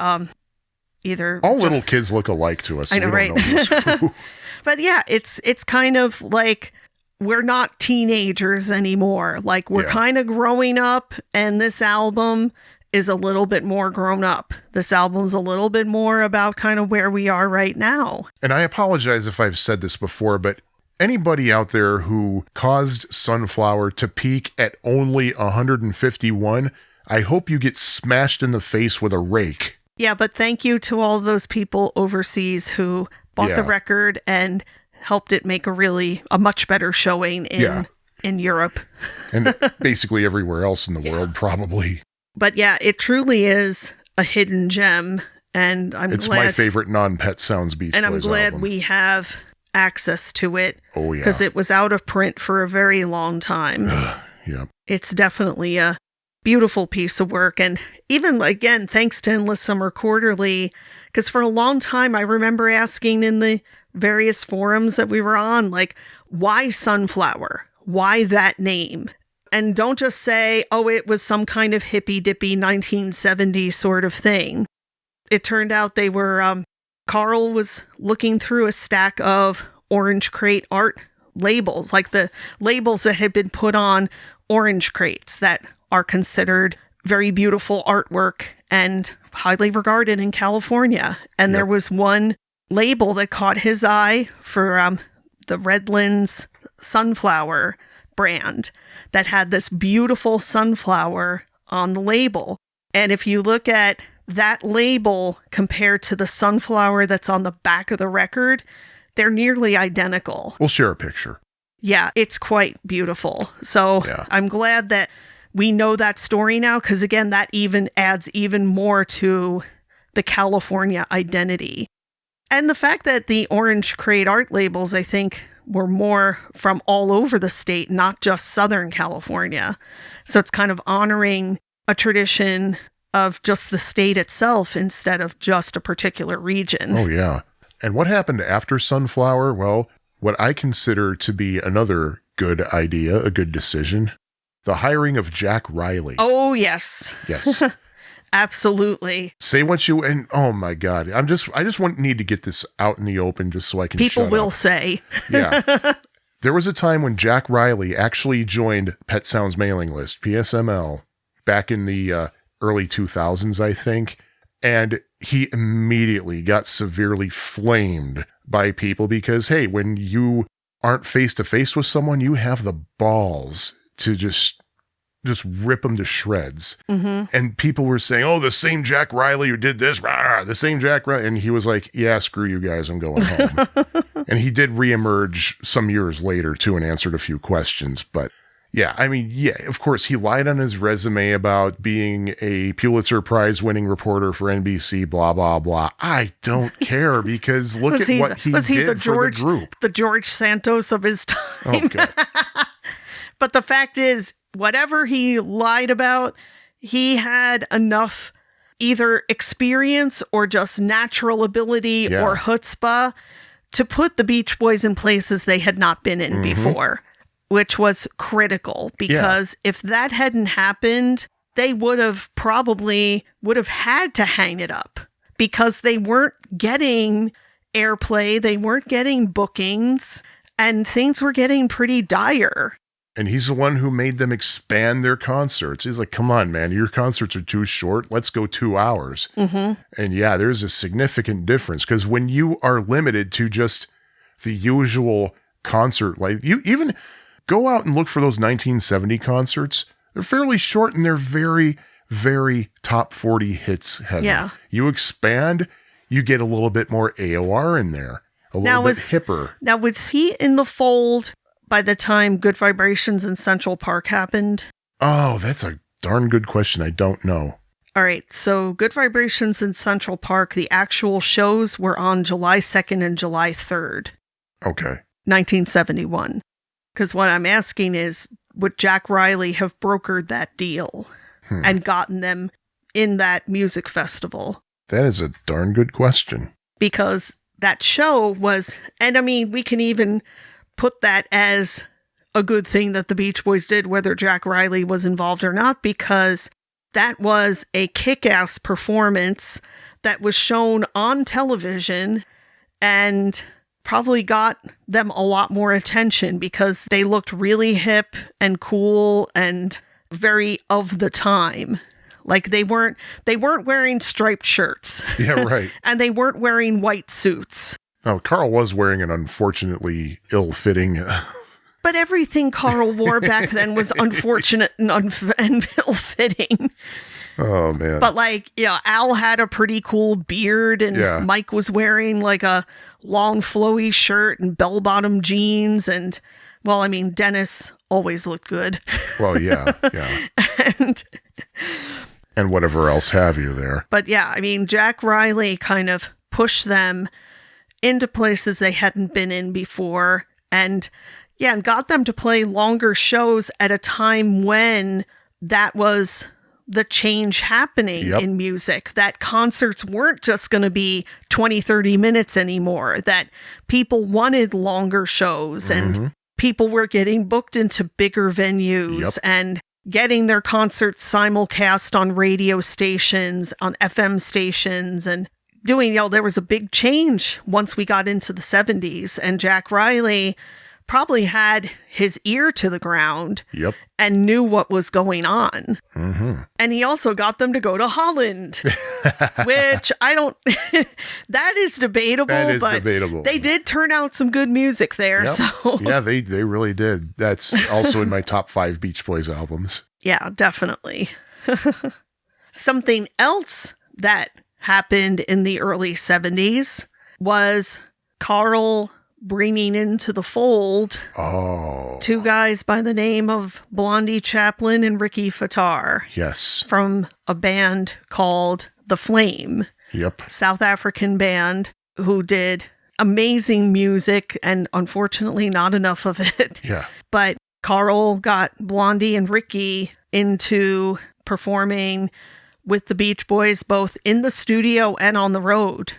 either... All little kids look alike to us. So I know, we right? don't know who's who. But yeah, it's kind of like we're not teenagers anymore. Like we're kind of growing up, and this album is a little bit more grown up. This album's a little bit more about kind of where we are right now. And I apologize if I've said this before, but anybody out there who caused Sunflower to peak at only 151, I hope you get smashed in the face with a rake. Yeah, but thank you to all those people overseas who bought the record and helped it make a much better showing in Europe. And basically everywhere else in the world, probably. But yeah, it truly is a hidden gem. And it's my favorite non-Pet Sounds Beach Boys And I'm glad album. we have access to it. Oh, yeah. Because it was out of print for a very long time. Yeah. It's definitely a beautiful piece of work. And even, again, thanks to Endless Summer Quarterly, because for a long time I remember asking in the various forums that we were on, like, why Sunflower? Why that name? And don't just say, oh, it was some kind of hippy-dippy 1970s sort of thing. It turned out they were, Carl was looking through a stack of Orange Crate art labels, like the labels that had been put on orange crates that are considered very beautiful artwork and highly regarded in California. And there was one label that caught his eye for the Redlands Sunflower brand that had this beautiful sunflower on the label. And if you look at that label compared to the sunflower that's on the back of the record, they're nearly identical. We'll share a picture. Yeah, it's quite beautiful. So I'm glad that we know that story now, because again, that even adds even more to the California identity. And the fact that the Orange Crate art labels, I think, were more from all over the state, not just Southern California. So it's kind of honoring a tradition of just the state itself instead of just a particular region. Oh, yeah. And what happened after Sunflower? Well, what I consider to be another good idea, a good decision, the hiring of Jack Riley. Oh, yes. Yes. Absolutely. Say what you, and oh my God, I just need to get this out in the open just so I can People shut will up. say. Yeah. There was a time when Jack Riley actually joined Pet Sounds mailing list, PSML, back in the early 2000s, I think. And he immediately got severely flamed by people because, hey, when you aren't face to face with someone, you have the balls to just rip them to shreds. Mm-hmm. And people were saying, oh, the same Jack Riley who did this, the same Jack Riley. And he was like, yeah, screw you guys, I'm going home. And he did reemerge some years later too and answered a few questions. But yeah, I mean, yeah, of course, he lied on his resume about being a Pulitzer Prize winning reporter for NBC, blah, blah, blah. I don't care because look at what he did for the group. The George Santos of his time. Okay. But the fact is, whatever he lied about, he had enough either experience or just natural ability or chutzpah to put the Beach Boys in places they had not been in before, which was critical because if that hadn't happened, they would have had to hang it up because they weren't getting airplay, they weren't getting bookings, and things were getting pretty dire. And he's the one who made them expand their concerts. He's like, come on, man, your concerts are too short. Let's go 2 hours. And yeah, there's a significant difference because when you are limited to just the usual concert, like you even go out and look for those 1970 concerts. They're fairly short and they're very, very top 40 hits heavy. Yeah. You expand, you get a little bit more AOR in there, a little bit hipper. Now, was he in the fold by the time Good Vibrations in Central Park happened? Oh, that's a darn good question. I don't know. All right. So Good Vibrations in Central Park, the actual shows were on July 2nd and July 3rd. Okay. 1971. Because what I'm asking is, would Jack Riley have brokered that deal and gotten them in that music festival? That is a darn good question. Because that show was, and I mean, we can even put that as a good thing that the Beach Boys did, whether Jack Riley was involved or not, because that was a kick-ass performance that was shown on television and probably got them a lot more attention because they looked really hip and cool and very of the time. Like they weren't wearing striped shirts. Yeah, right. And they weren't wearing white suits. Oh, Carl was wearing an unfortunately ill-fitting. But everything Carl wore back then was unfortunate and ill-fitting. Oh, man. But Al had a pretty cool beard, and Yeah. Mike was wearing like a long flowy shirt and bell-bottom jeans. And, well, I mean, Dennis always looked good. Well, yeah. And whatever else have you there. But yeah, I mean, Jack Riley kind of pushed them into places they hadn't been in before. And got them to play longer shows at a time when that was the change happening in music, that concerts weren't just going to be 20, 30 minutes anymore, that people wanted longer shows and people were getting booked into bigger venues and getting their concerts simulcast on radio stations, on FM stations, and doing, there was a big change once we got into the 70s, and Jack Riley probably had his ear to the ground and knew what was going on. And he also got them to go to Holland, which I don't, that is debatable, but they did turn out some good music there. So yeah, they really did. That's also in my top 5 Beach Boys albums. Yeah, definitely. Something else that happened in the early 70s was Carl bringing into the fold two guys by the name of Blondie Chaplin and Ricky Fattar. Yes. From a band called The Flame. Yep. South African band who did amazing music and unfortunately not enough of it. Yeah. But Carl got Blondie and Ricky into performing with the Beach Boys both in the studio and on the road.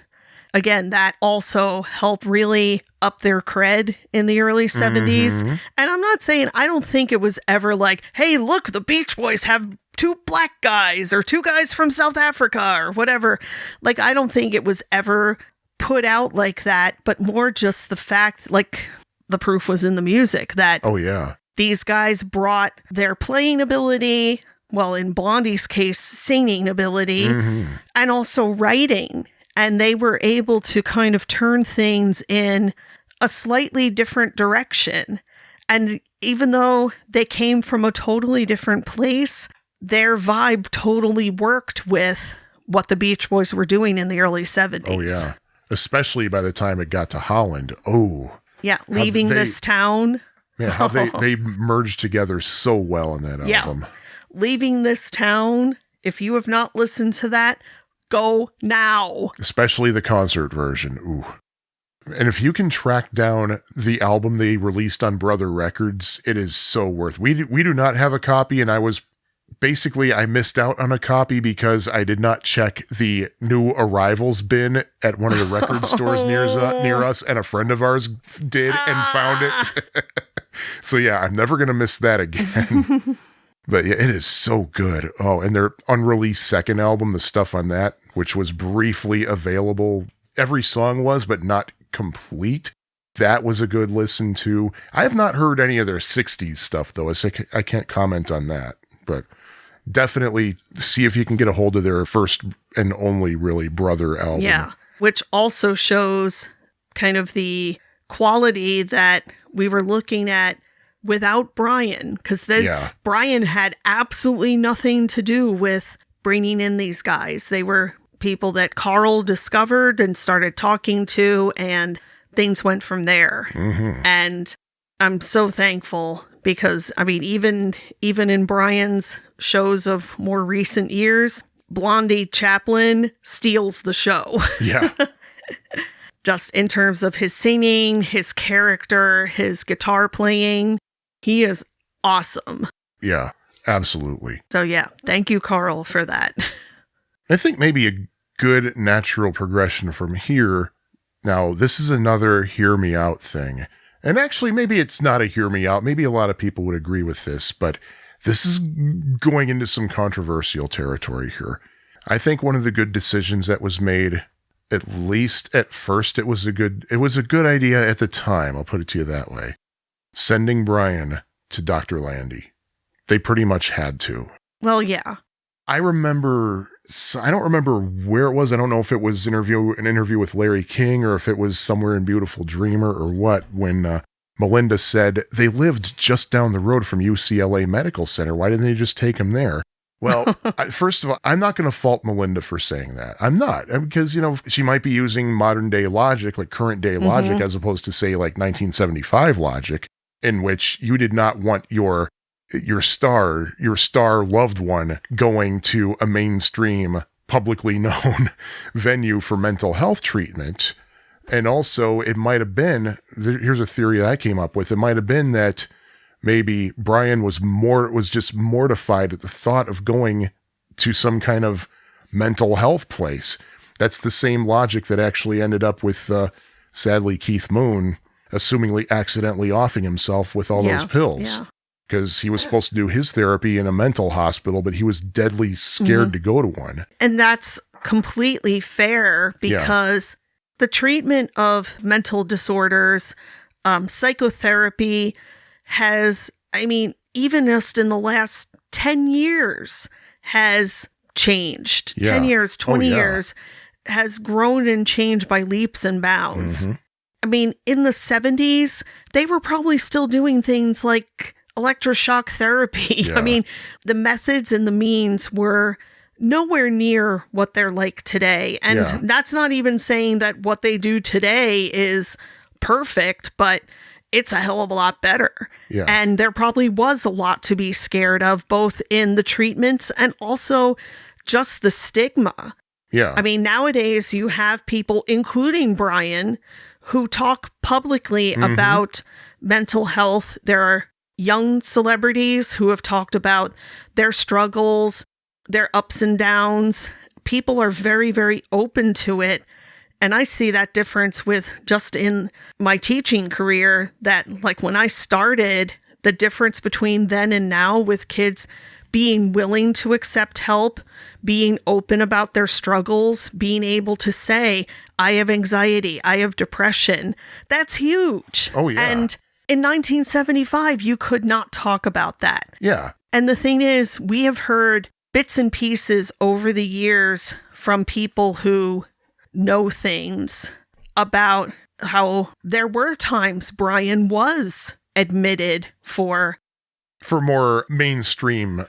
Again, that also helped really up their cred in the early 70s. And I'm not saying, I don't think it was ever like, hey, look, the Beach Boys have 2 black guys or 2 guys from South Africa or whatever. Like, I don't think it was ever put out like that, but more just the fact, like, the proof was in the music that these guys brought their playing ability, well, in Blondie's case, singing ability, and also writing. And they were able to kind of turn things in a slightly different direction. And even though they came from a totally different place, their vibe totally worked with what the Beach Boys were doing in the early 70s. Oh, yeah. Especially by the time it got to Holland. Oh. Yeah, Leaving This Town. Yeah, how they merged together so well in that album. Leaving This Town. If you have not listened to that, go now. Especially the concert version. Ooh. And if you can track down the album they released on Brother Records, it is so worth. We do not have a copy, and I missed out on a copy because I did not check the new arrivals bin at one of the record stores near us, and a friend of ours did and found it. So yeah, I'm never going to miss that again. But yeah, it is so good. Oh, and their unreleased second album, the stuff on that, which was briefly available. Every song was, but not complete. That was a good listen to. I have not heard any of their 60s stuff, though, so I can't comment on that. But definitely see if you can get a hold of their first and only really Brother album. Yeah, which also shows kind of the quality that we were looking at without Brian, because Brian had absolutely nothing to do with bringing in these guys. They were people that Carl discovered and started talking to, and things went from there. And I'm so thankful because, I mean, even in Brian's shows of more recent years, Blondie Chaplin steals the show. Yeah. Just in terms of his singing, his character, his guitar playing. He is awesome. Yeah, absolutely. So yeah, thank you, Carl, for that. I think maybe a good natural progression from here. Now, this is another hear me out thing. And actually, maybe it's not a hear me out. Maybe a lot of people would agree with this, but this is going into some controversial territory here. I think one of the good decisions that was made, at least at first, it was a good idea at the time. I'll put it to you that way. Sending Brian to Dr. Landy. They pretty much had to. Well, yeah. I don't remember where it was. I don't know if it was an interview with Larry King or if it was somewhere in Beautiful Dreamer or what, when Melinda said they lived just down the road from UCLA Medical Center. Why didn't they just take him there? Well, first of all, I'm not going to fault Melinda for saying that. I'm not. Because, she might be using modern day logic, like current day logic, as opposed to, say, like 1975 logic, in which you did not want your star loved one going to a mainstream, publicly known venue for mental health treatment. And also, it might have been, here's a theory that I came up with, it might have been that maybe Brian was just mortified at the thought of going to some kind of mental health place. That's the same logic that actually ended up with, sadly, Keith Moon, assumingly accidentally offing himself with all those pills. Yeah. Because he was supposed to do his therapy in a mental hospital, but he was deadly scared to go to one. And that's completely fair because the treatment of mental disorders, psychotherapy has, even just in the last 10 years has changed. 10 years, 20 years has grown and changed by leaps and bounds. In the 70s, they were probably still doing things like electroshock therapy. Yeah. The methods and the means were nowhere near what they're like today. And that's not even saying that what they do today is perfect, but it's a hell of a lot better. Yeah. And there probably was a lot to be scared of, both in the treatments and also just the stigma. Yeah. Nowadays you have people, including Brian, who talk publicly about mental health. There are young celebrities who have talked about their struggles, their ups and downs. People are very, very open to it. And I see that difference with just in my teaching career, that like when I started, the difference between then and now with kids being willing to accept help, being open about their struggles, being able to say, I have anxiety, I have depression. That's huge. Oh, yeah. And in 1975, you could not talk about that. Yeah. And the thing is, we have heard bits and pieces over the years from people who know things about how there were times Brian was admitted for more mainstream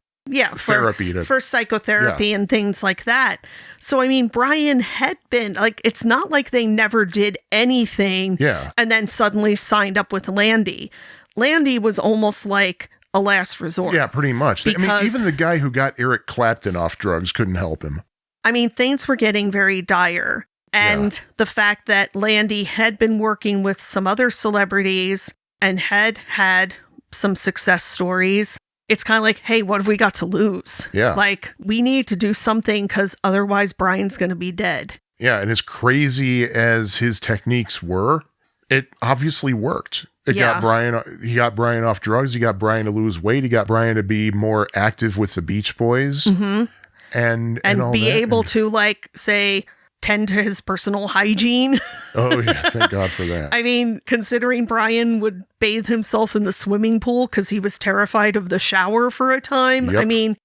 therapy for psychotherapy and things like that. So Brian had been it's not like they never did anything and then suddenly signed up with Landy. Landy was almost like a last resort. Yeah, pretty much. Even the guy who got Eric Clapton off drugs couldn't help him. Things were getting very dire. And the fact that Landy had been working with some other celebrities and had had some success stories, it's kind of like, hey, what have we got to lose? Yeah. We need to do something because otherwise Brian's going to be dead. Yeah, and as crazy as his techniques were, it obviously worked. He got Brian off drugs. He got Brian to lose weight. He got Brian to be more active with the Beach Boys. And all be that. able to say, tend to his personal hygiene. Oh, yeah. Thank God for that. Considering Brian would bathe himself in the swimming pool because he was terrified of the shower for a time. Yep.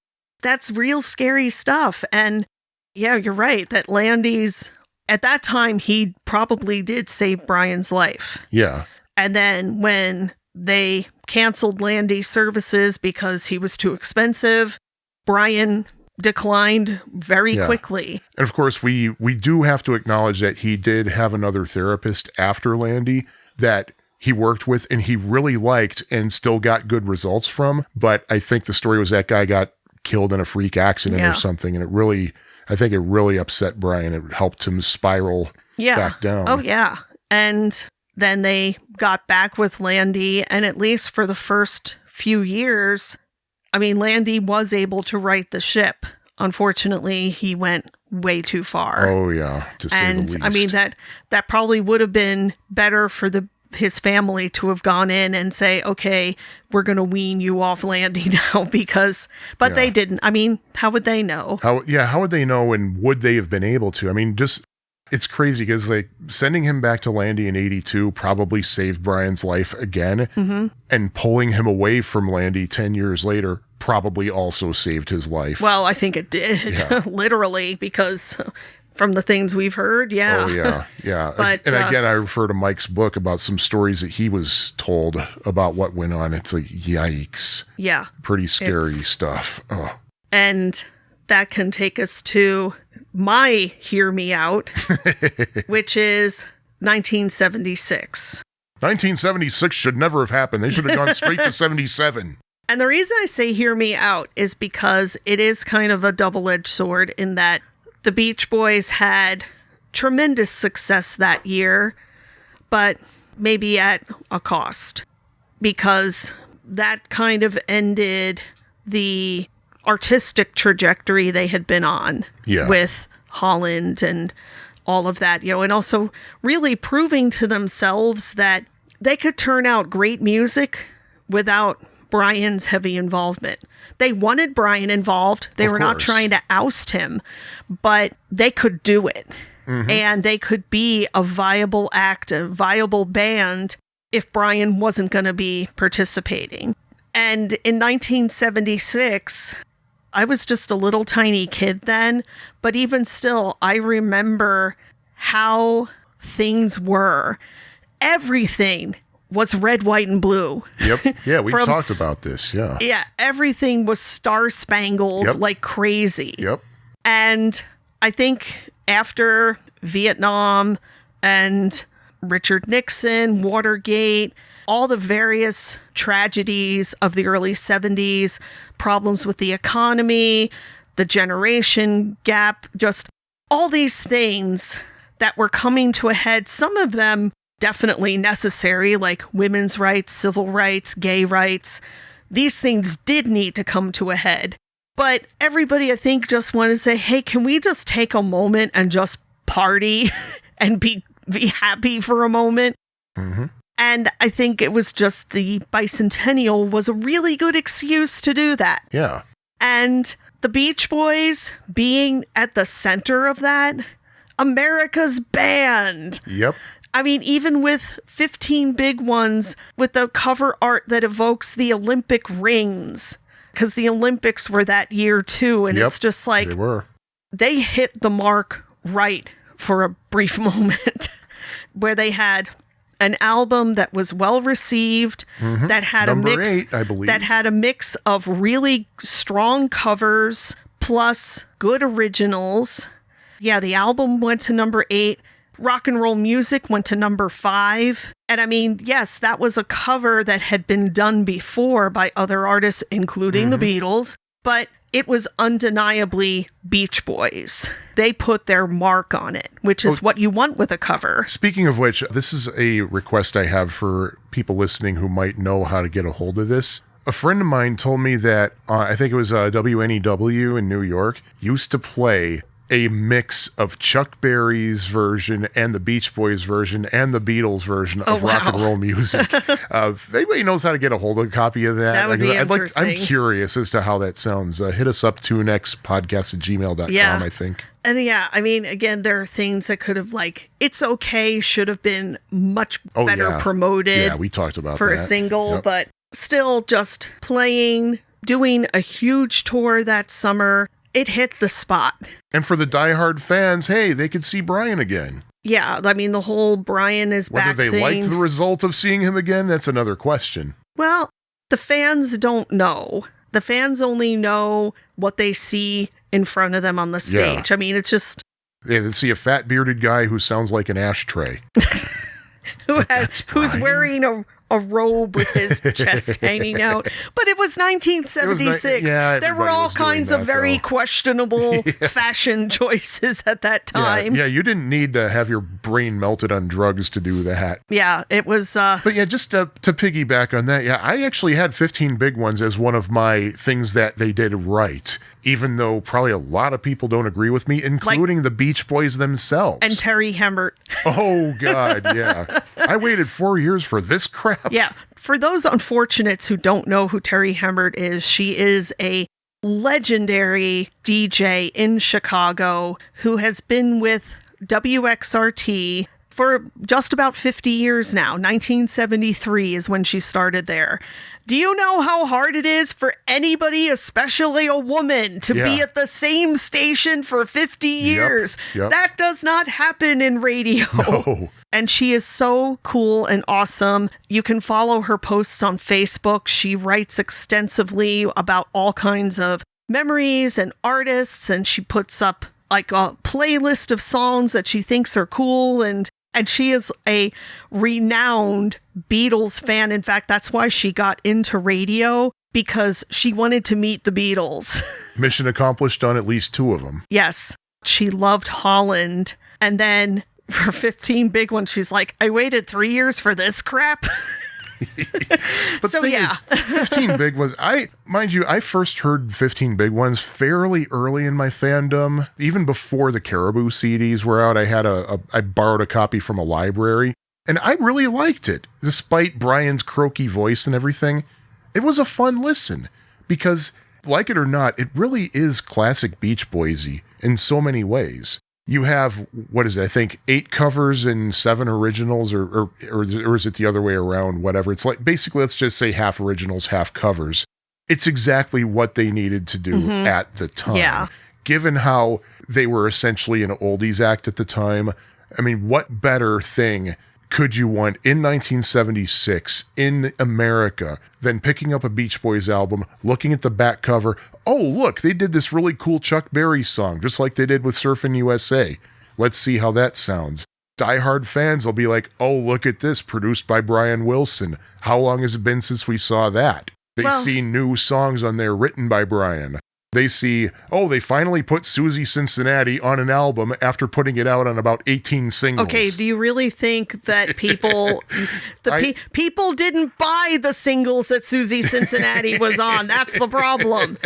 That's real scary stuff. And yeah, you're right that Landy's, at that time, he probably did save Brian's life. Yeah. And then when they canceled Landy's services because he was too expensive, Brian declined very quickly. And of course, we do have to acknowledge that he did have another therapist after Landy that he worked with and he really liked and still got good results from. But I think the story was that guy got killed in a freak accident or something. And I think it really upset Brian. It helped him spiral back down. Oh, yeah. And then they got back with Landy. And at least for the first few years, Landy was able to right the ship. Unfortunately, he went way too far. Oh, yeah, to say the least. That probably would have been better for his family to have gone in and say, okay, we're going to wean you off Landy now but they didn't. How would they know? How would they know, and would they have been able to? It's crazy because sending him back to Landy in 82 probably saved Brian's life again. And pulling him away from Landy 10 years later probably also saved his life. Well, I think it did, literally, because from the things we've heard, Oh, yeah. But, again, I refer to Mike's book about some stories that he was told about what went on. It's like, yikes. Yeah. Pretty scary stuff. Oh. And that can take us to my Hear Me Out, which is 1976. 1976 should never have happened. They should have gone straight to 77. And the reason I say Hear Me Out is because it is kind of a double-edged sword in that the Beach Boys had tremendous success that year, but maybe at a cost, because that kind of ended the artistic trajectory they had been on with Holland and all of that, and also really proving to themselves that they could turn out great music without Brian's heavy involvement. They wanted Brian involved. They were not trying to oust him, but they could do it. Mm-hmm. And they could be a viable act, a viable band if Brian wasn't going to be participating. And in 1976, I was just a little tiny kid then, but even still, I remember how things were. Everything was red, white, and blue. Yep. Yeah, we've talked about this. Yeah. Yeah, everything was star-spangled like crazy. Yep. And I think after Vietnam and Richard Nixon, Watergate, all the various tragedies of the early 70s, problems with the economy, the generation gap, just all these things that were coming to a head, some of them definitely necessary, like women's rights, civil rights, gay rights. These things did need to come to a head. But everybody, I think, just wanted to say, hey, can we just take a moment and just party and be happy for a moment? Mm-hmm. And I think it was just the bicentennial was a really good excuse to do that. Yeah. And the Beach Boys being at the center of that, America's band. Yep. I mean, even with 15 Big Ones, with the cover art that evokes the Olympic rings, because the Olympics were that year too. And it's just like, they hit the mark right for a brief moment where they had an album that was well received, that had Number 8, I believe. That had a mix of really strong covers plus good originals. Yeah, the album went to number 8. Rock and Roll Music went to number 5. And I mean, yes, that was a cover that had been done before by other artists, including the Beatles, but it was undeniably Beach Boys. They put their mark on it, which is what you want with a cover. Speaking of which, this is a request I have for people listening who might know how to get a hold of this. A friend of mine told me that, I think it was WNEW in New York, used to play a mix of Chuck Berry's version and the Beach Boys version and the Beatles version of rock and roll music. If anybody knows how to get a hold of a copy of that, would be interesting. I'm curious as to how that sounds. Hit us up, 2nextpodcast@gmail.com, I think. And yeah, I mean, again, there are things that could have, like, It's Okay should have been much better promoted. Yeah, we talked about for that. a single, but still just playing, doing a huge tour that summer. It hit the spot. And for the diehard fans, hey, they could see Brian again. Yeah, I mean, the whole Brian is back thing. Whether they liked the result of seeing him again, that's another question. Well, the fans don't know. The fans only know what they see in front of them on the stage. I mean, it's just... Yeah, they see a fat bearded guy who sounds like an ashtray. who's wearing a robe with his chest hanging out. But it was 1976. There were all kinds of very questionable fashion choices at that time. Yeah, you didn't need to have your brain melted on drugs to do that. Yeah, it was... But yeah, just to piggyback on that, I actually had 15 Big Ones as one of my things that they did right, even though probably a lot of people don't agree with me, including the Beach Boys themselves. And Terry Hemmert. Oh, God, yeah. I waited 4 years for this crap. Yeah. For those unfortunates who don't know who Terry Hemmert is, she is a legendary DJ in Chicago who has been with WXRT for just about 50 years now. 1973 is when she started there. Do you know how hard it is for anybody, especially a woman, to be at the same station for 50 years? Yep. That does not happen in radio. No. And she is so cool and awesome. You can follow her posts on Facebook. She writes extensively about all kinds of memories and artists, and she puts up like a playlist of songs that she thinks are cool, and she is a renowned Beatles fan. In fact, that's why she got into radio, because she wanted to meet the Beatles. Mission accomplished on at least 2 of them. Yes. She loved Holland. And then for 15 Big Ones, she's like, I waited 3 years for this crap. But so, yeah. 15 Big Ones. Mind you, I first heard 15 Big Ones fairly early in my fandom. Even before the Caribou CDs were out, I borrowed a copy from a library. And I really liked it. Despite Brian's croaky voice and everything, it was a fun listen. Because, like it or not, it really is classic Beach Boys-y in so many ways. You have, what is it, I think 8 covers and 7 originals, or is it the other way around, whatever. It's like, basically, let's just say half originals, half covers. It's exactly what they needed to do at the time. Yeah. Given how they were essentially an oldies act at the time, I mean, what better thing could you want in 1976 in America than picking up a Beach Boys album, looking at the back cover? Oh, look, they did this really cool Chuck Berry song, just like they did with Surfin' USA. Let's see how that sounds. Diehard fans will be like, oh, look at this, produced by Brian Wilson. How long has it been since we saw that? They see new songs on there written by Brian. They see, oh, they finally put Susie Cincinnati on an album after putting it out on about 18 singles. Okay, do you really think that people, people didn't buy the singles that Susie Cincinnati was on? That's the problem.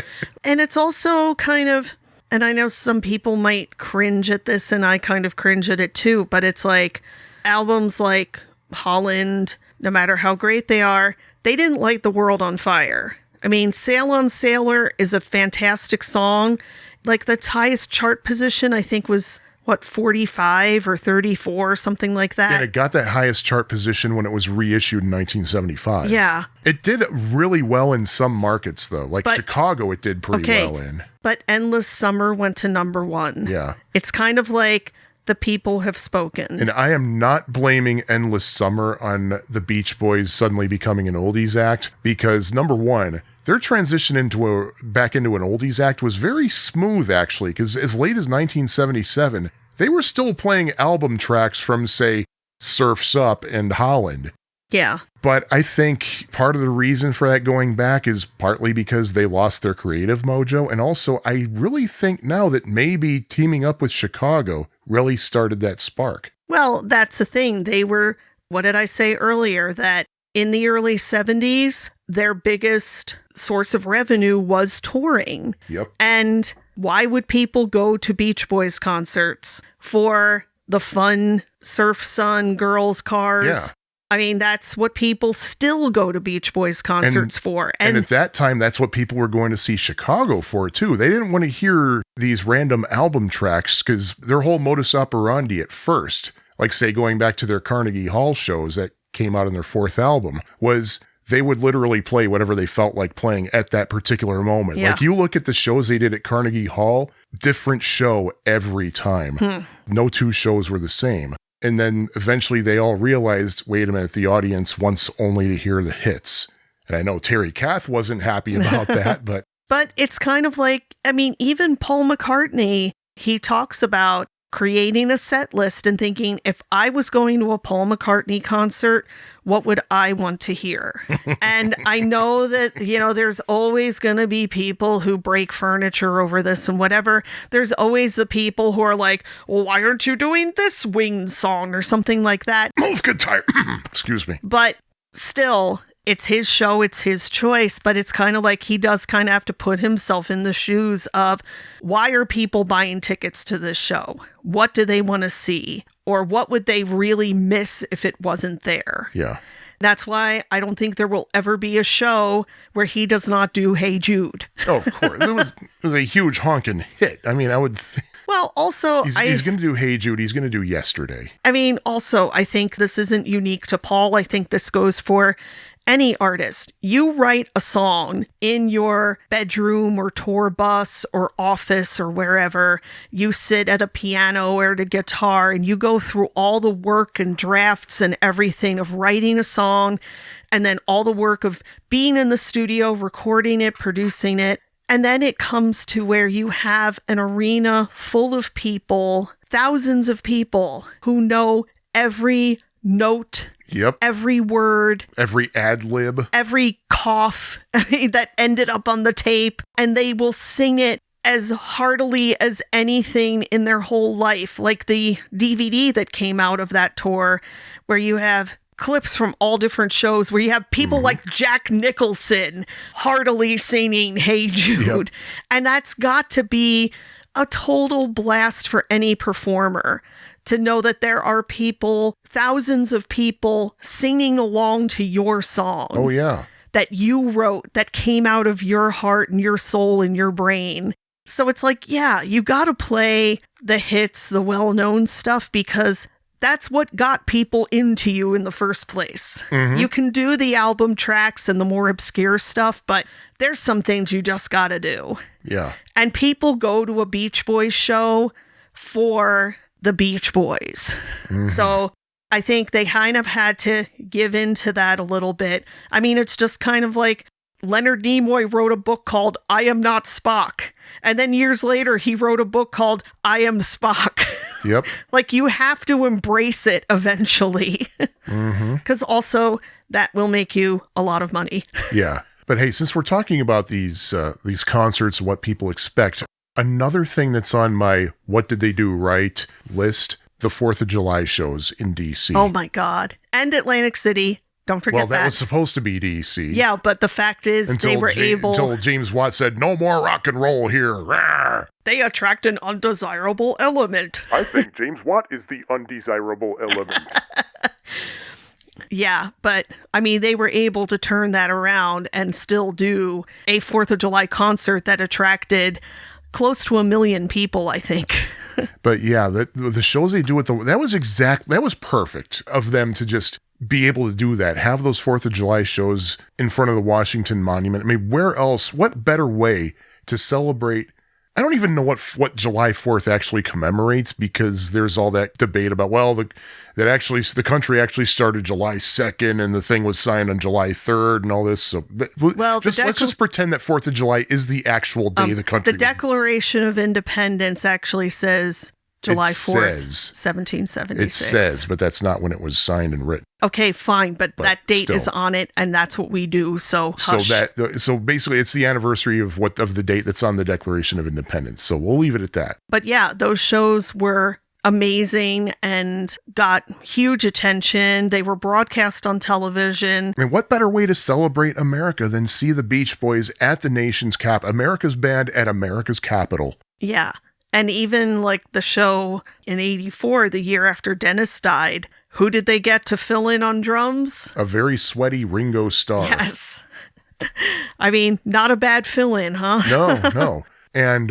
And it's also kind of, and I know some people might cringe at this, and I kind of cringe at it too, but it's like albums like Holland, no matter how great they are, they didn't light the world on fire. I mean, Sail on Sailor is a fantastic song. Like, the highest chart position, I think, was, 45 or 34, something like that. And it got that highest chart position when it was reissued in 1975. Yeah. It did really well in some markets, though. Like Chicago, it did pretty well in. But Endless Summer went to number 1. Yeah. It's kind of like the people have spoken. And I am not blaming Endless Summer on the Beach Boys suddenly becoming an oldies act, because, number one, their transition back into an oldies act was very smooth, actually, because as late as 1977, they were still playing album tracks from, say, Surf's Up and Holland. Yeah. But I think part of the reason for that going back is partly because they lost their creative mojo. And also, I really think now that maybe teaming up with Chicago really started that spark. Well, that's the thing. They were, what did I say earlier? That in the early 70s, their biggest source of revenue was touring. Yep. And why would people go to Beach Boys concerts? For the fun surf sun girls cars? Yeah. I mean, that's what people still go to Beach Boys concerts for. And at that time, that's what people were going to see Chicago for, too. They didn't want to hear these random album tracks, because their whole modus operandi at first, like, say, going back to their Carnegie Hall shows that came out on their 4th album, was they would literally play whatever they felt like playing at that particular moment. Yeah. Like, you look at the shows they did at Carnegie Hall, different show every time. No 2 shows were the same. And then eventually they all realized, wait a minute, the audience wants only to hear the hits. And I know Terry Kath wasn't happy about that, but... But it's kind of like, I mean, even Paul McCartney, he talks about creating a set list and thinking, if I was going to a Paul McCartney concert, what would I want to hear? And I know that, there's always going to be people who break furniture over this and whatever. There's always the people who are like, well, why aren't you doing this Wings song or something like that? Move guitar. Excuse me. But still, it's his show, it's his choice, but it's kind of like he does kind of have to put himself in the shoes of, why are people buying tickets to this show? What do they want to see? Or what would they really miss if it wasn't there? Yeah. That's why I don't think there will ever be a show where he does not do Hey Jude. Oh, of course. It was a huge honking hit. I mean, I would... Well, also... He's going to do Hey Jude. He's going to do Yesterday. I mean, also, I think this isn't unique to Paul. I think this goes for any artist. You write a song in your bedroom or tour bus or office or wherever. You sit at a piano or at a guitar and you go through all the work and drafts and everything of writing a song, and then all the work of being in the studio, recording it, producing it. And then it comes to where you have an arena full of people, thousands of people who know every note, Yep. every word, Every ad lib. every cough that ended up on the tape, and they will sing it as heartily as anything in their whole life. Like the DVD that came out of that tour, where you have clips from all different shows, where you have people like Jack Nicholson heartily singing Hey Jude. Yep. And that's got to be a total blast for any performer, to know that there are people, thousands of people, singing along to your song. Oh, yeah. That you wrote, that came out of your heart and your soul and your brain. So it's like, yeah, you got to play the hits, the well-known stuff, because that's what got people into you in the first place. You can do the album tracks and the more obscure stuff, but there's some things you just got to do. Yeah. And people go to a Beach Boys show for the Beach Boys. So I think they kind of had to give into that a little bit. I mean, it's just kind of like Leonard Nimoy wrote a book called I Am Not Spock. And then years later, he wrote a book called I Am Spock. Yep. Like, you have to embrace it eventually. Because also that will make you a lot of money. Yeah. But hey, since we're talking about these concerts and what people expect, another thing that's on my what did they do right list, the 4th of July shows in D.C. Oh my God. And Atlantic City. Don't forget Well, that that. was supposed to be D.C. Yeah, but the fact is they were able... Until James Watt said, no more rock and roll here. Rawr. They attract an undesirable element. I think James Watt is the undesirable element. Yeah, but I mean, they were able to turn that around and still do a 4th of July concert that attracted close to 1 million people, I think. But yeah, the shows they do with that was perfect of them to just be able to do that, have those 4th of July shows in front of the Washington Monument. I mean, where else, what better way to celebrate? I don't even know what July 4th actually commemorates, because there's all that debate about, well, the country actually started July 2nd and the thing was signed on July 3rd and all this. So, let's just pretend that 4th of July is the actual day the country. The Declaration of Independence actually says July 4th, 1776. It says, but that's not when it was signed and written. Okay, fine, but that date still is on it, and that's what we do. So hush. So basically, it's the anniversary of the date that's on the Declaration of Independence. So we'll leave it at that. But yeah, those shows were amazing and got huge attention. They were broadcast on television. I mean, what better way to celebrate America than see the Beach Boys at the nation's cap, America's band at America's capital? Yeah. And even like the show in 84, the year after Dennis died, who did they get to fill in on drums? A very sweaty Ringo Starr. Yes. I mean, not a bad fill-in, huh? No. And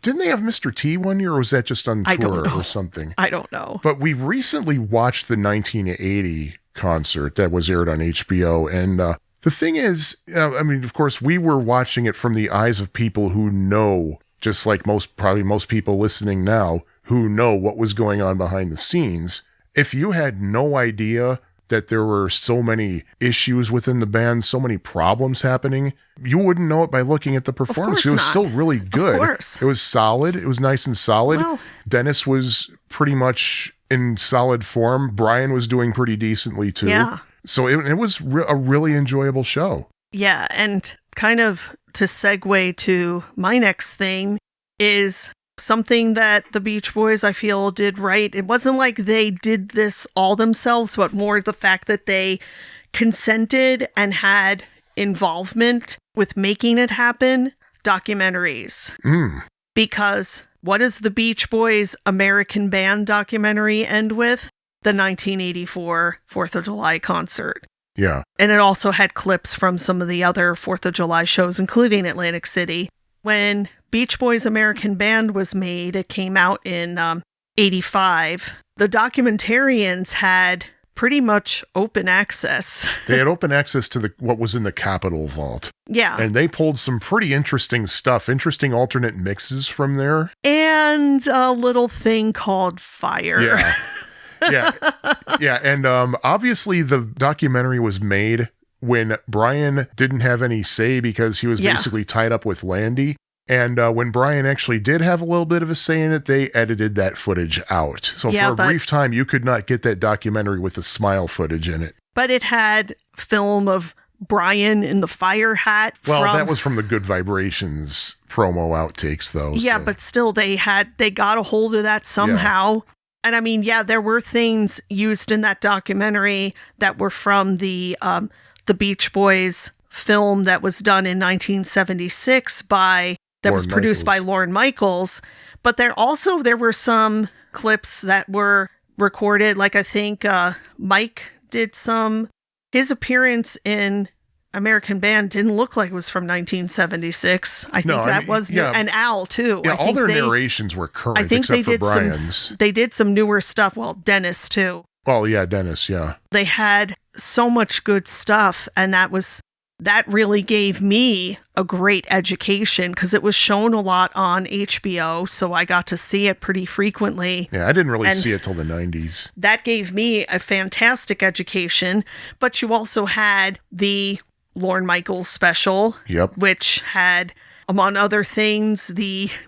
didn't they have Mr. T one year, or was that just on tour or something? I don't know. But we recently watched the 1980 concert that was aired on HBO. And the thing is, I mean, of course, we were watching it from the eyes of people who know, just like most people listening now, who know what was going on behind the scenes. If you had no idea that there were so many issues within the band, so many problems happening, you wouldn't know it by looking at the performance. It was still really good. Of course. It was solid. It was nice and solid. Well, Dennis was pretty much in solid form. Brian was doing pretty decently too. Yeah. So it was a really enjoyable show. Yeah, and kind of to segue to my next thing is something that the Beach Boys, I feel, did right. It wasn't like they did this all themselves, but more the fact that they consented and had involvement with making it happen. Documentaries. Because what does the Beach Boys American Band documentary end with? The 1984 4th of July concert. Yeah. And it also had clips from some of the other 4th of July shows, including Atlantic City. When Beach Boys American Band was made, it came out in 85. The documentarians had pretty much open access. They had open access to what was in the Capitol vault. Yeah. And they pulled some pretty interesting stuff, interesting alternate mixes from there. And a little thing called fire. Yeah. Yeah. And obviously the documentary was made when Brian didn't have any say because he was basically tied up with Landy. And when Brian actually did have a little bit of a say in it, they edited that footage out. So for a brief time, you could not get that documentary with the smile footage in it. But it had film of Brian in the fire hat. Well, that was from the Good Vibrations promo outtakes, though. Yeah, so. But still, they got a hold of that somehow. Yeah. And I mean, there were things used in that documentary that were from the Beach Boys film that was done in 1976 was produced by Lorne Michaels. But there were some clips that were recorded. Like I think Mike did his appearance in American Band didn't look like it was from 1976. I think was new. And Al too. Yeah, all their narrations were current. I think except for Brian's. They did some newer stuff. Well, Dennis too. Oh yeah, Dennis. Yeah. They had so much good stuff, and that really gave me a great education because it was shown a lot on HBO, so I got to see it pretty frequently. Yeah, I didn't really see it till the 90s. That gave me a fantastic education, but you also had the Lorne Michaels special, which had, among other things,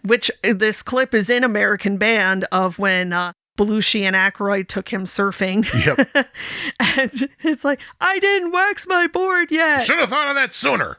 which this clip is in American Band of when Belushi and Aykroyd took him surfing. Yep. And it's like, I didn't wax my board yet. Should have thought of that sooner.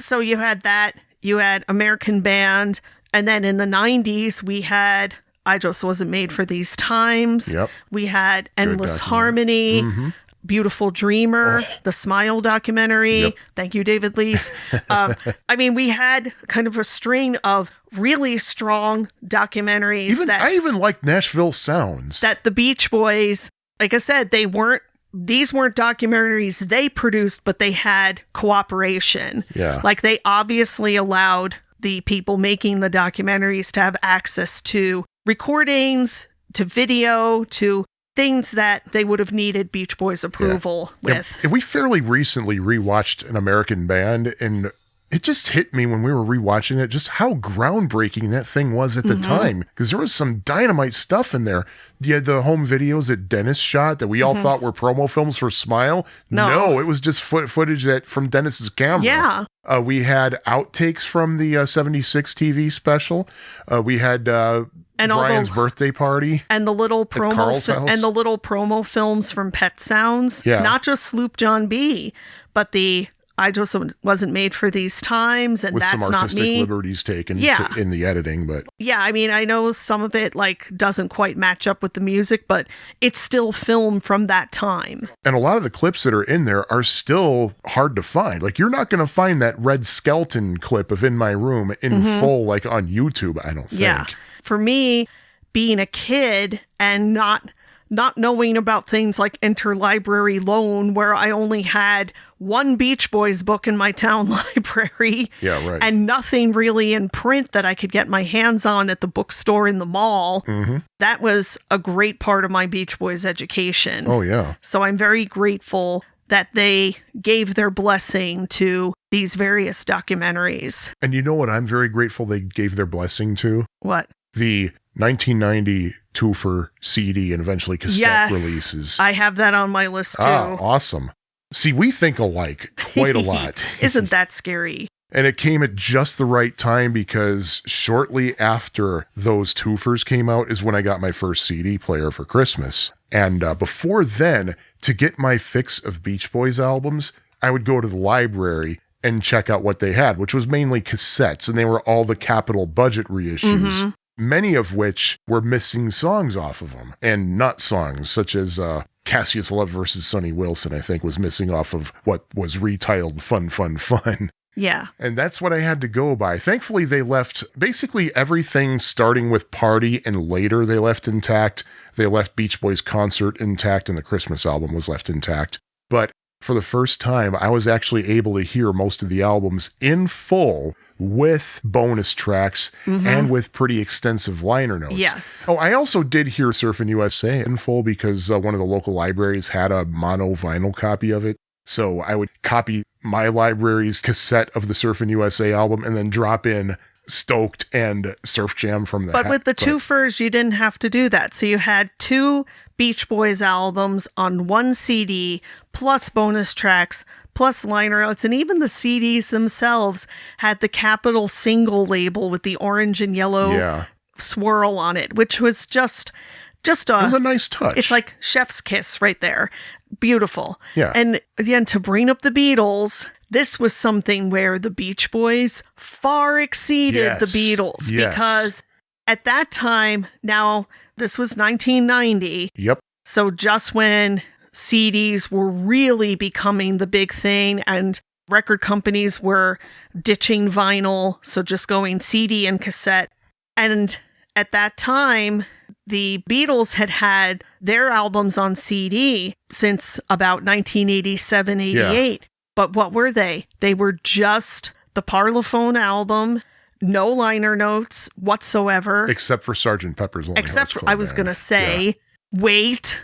So you had that. You had American Band. And then in the 90s, we had I Just Wasn't Made for These Times. Yep. We had Endless Harmony. Mm-hmm. Beautiful Dreamer, the Smile documentary. Yep. Thank you, David Leaf. I mean, we had kind of a string of really strong documentaries. I even liked Nashville Sounds. That the Beach Boys, like I said, these weren't documentaries they produced, but they had cooperation. Yeah. Like they obviously allowed the people making the documentaries to have access to recordings, to video, to things that they would have needed Beach Boys approval with. Yeah, we fairly recently rewatched An American Band, and it just hit me when we were rewatching it just how groundbreaking that thing was at the time, because there was some dynamite stuff in there. You had the home videos that Dennis shot that we all thought were promo films for Smile. No, it was just footage from Dennis's camera. Yeah. We had outtakes from the 76 TV special. We had and Brian's birthday party, and the little promo films from Pet Sounds. Yeah. Not just Sloop John B, but the I Just Wasn't Made for These Times, and with That's Not Me. With some artistic liberties taken in the editing, but yeah, I mean, I know some of it doesn't quite match up with the music, but it's still filmed from that time. And a lot of the clips that are in there are still hard to find. Like, you're not going to find that Red Skelton clip of In My Room in full, on YouTube, I don't think. Yeah. For me, being a kid and not knowing about things like interlibrary loan, where I only had one Beach Boys book in my town library, and nothing really in print that I could get my hands on at the bookstore in the mall, that was a great part of my Beach Boys education. Oh, yeah. So I'm very grateful that they gave their blessing to these various documentaries. And you know what I'm very grateful they gave their blessing to? What? The 1990 twofer CD and eventually cassette releases. I have that on my list too. Awesome. See, we think alike quite a lot. Isn't that scary? And it came at just the right time, because shortly after those twofers came out is when I got my first CD player for Christmas. And before then, to get my fix of Beach Boys albums, I would go to the library and check out what they had, which was mainly cassettes, and they were all the capital budget reissues. Many of which were missing songs off of them, and not songs, such as Cassius Love versus Sonny Wilson, I think, was missing off of what was retitled Fun, Fun, Fun. Yeah. And that's what I had to go by. Thankfully, they left basically everything starting with Party, and later they left intact. They left Beach Boys Concert intact, and the Christmas album was left intact. But for the first time, I was actually able to hear most of the albums in full, with bonus tracks and with pretty extensive liner notes. Yes. Oh, I also did hear Surfin' USA in full because one of the local libraries had a mono vinyl copy of it. So I would copy my library's cassette of the Surfin' USA album and then drop in Stoked and Surf Jam from the But with the twofers, you didn't have to do that. So you had two Beach Boys albums on one CD, plus bonus tracks, plus liner notes, and even the CDs themselves had the Capitol single label with the orange and yellow swirl on it, which was just it was a nice touch. It's like chef's kiss right there. Beautiful. Yeah. And again, to bring up the Beatles, this was something where the Beach Boys far exceeded the Beatles because at that time, now this was 1990. Yep. So just when CDs were really becoming the big thing and record companies were ditching vinyl, so just going CD and cassette. And at that time, the Beatles had had their albums on CD since about 1987, 88. Yeah. But what were they? They were just the Parlophone album, no liner notes whatsoever. Except for Sgt. Pepper's Lonely Except Hearts for, Club I was Band. going to say, wait.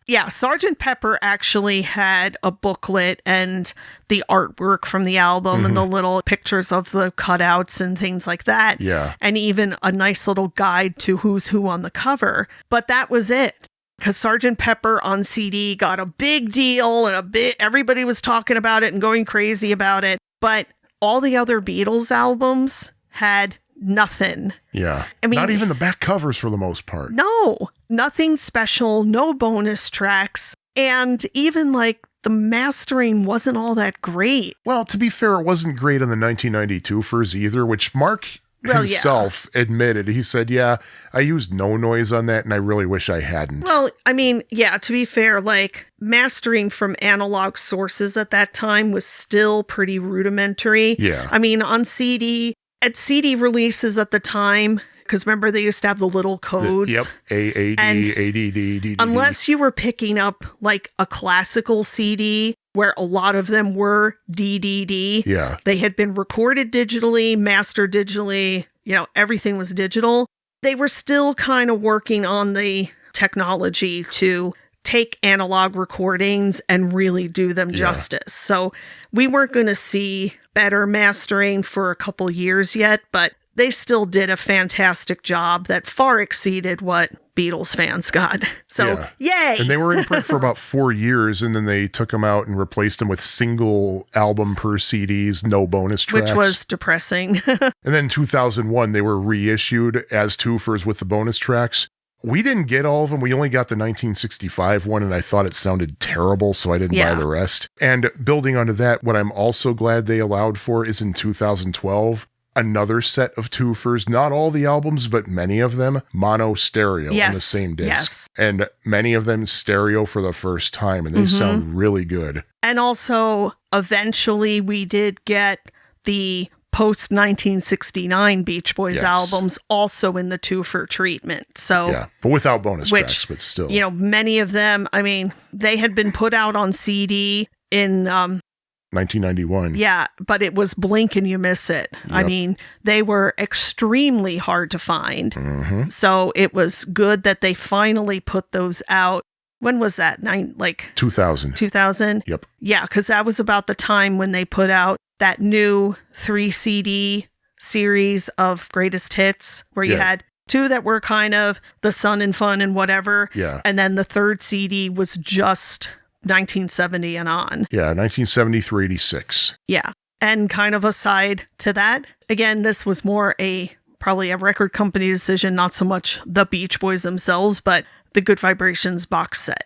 Yeah, Sgt. Pepper actually had a booklet and the artwork from the album and the little pictures of the cutouts and things like that. Yeah. And even a nice little guide to who's who on the cover. But that was it. Because Sgt. Pepper on CD got a big deal and everybody was talking about it and going crazy about it. But all the other Beatles albums had nothing. Yeah. I mean, not even the back covers for the most part. No, nothing special, no bonus tracks. And even like the mastering wasn't all that great. Well, to be fair, it wasn't great on the 1992 furs either, which Mark himself admitted. He said, yeah, I used no noise on that and I really wish I hadn't. Well, I mean, yeah, to be fair, like mastering from analog sources at that time was still pretty rudimentary. Yeah. I mean, on CD, at CD releases at the time, because remember they used to have the little codes. Yep. AAD, ADD, DDD. Unless you were picking up like a classical CD where a lot of them were DDD. Yeah. They had been recorded digitally, mastered digitally, everything was digital. They were still kind of working on the technology to take analog recordings and really do them justice. So we weren't going to see better mastering for a couple years yet, but they still did a fantastic job that far exceeded what Beatles fans got. So, yay! And they were in print for about 4 years, and then they took them out and replaced them with single album per CDs, no bonus tracks. Which was depressing. And then in 2001, they were reissued as twofers with the bonus tracks. We didn't get all of them. We only got the 1965 one, and I thought it sounded terrible, so I didn't buy the rest. And building onto that, what I'm also glad they allowed for is in 2012, another set of twofers, not all the albums, but many of them, mono stereo on the same disc. Yes. And many of them stereo for the first time, and they sound really good. And also, eventually, we did get the post-1969 Beach Boys albums also in the twofer treatment. So, yeah, but without bonus tracks, but still. Many of them, I mean, they had been put out on CD in 1991. Yeah, but it was blink and you miss it. Yep. I mean, they were extremely hard to find. So it was good that they finally put those out. When was that? 2000. 2000? Yep. Yeah, because that was about the time when they put out that new 3 CD series of greatest hits where you had 2 that were kind of the sun and fun and whatever. Yeah. And then the 3rd CD was just 1970 and on. Yeah, 1970 through 86. Yeah. And kind of aside to that, again, this was more probably a record company decision, not so much the Beach Boys themselves, but the Good Vibrations box set.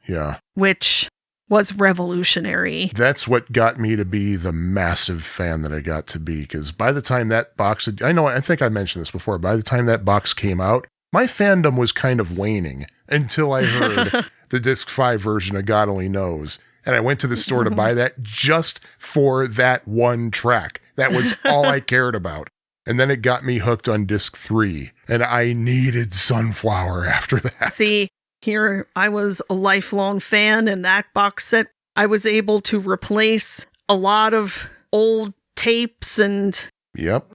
Yeah. Which was revolutionary. That's what got me to be the massive fan that I got to be, because by the time that box, I think I mentioned this before, by the time that box came out, my fandom was kind of waning until I heard the disc 5 version of God Only Knows. And I went to the store to buy that just for that one track. That was all I cared about. And then it got me hooked on disc 3. And I needed Sunflower after that. See, here I was a lifelong fan, and that box set, I was able to replace a lot of old tapes and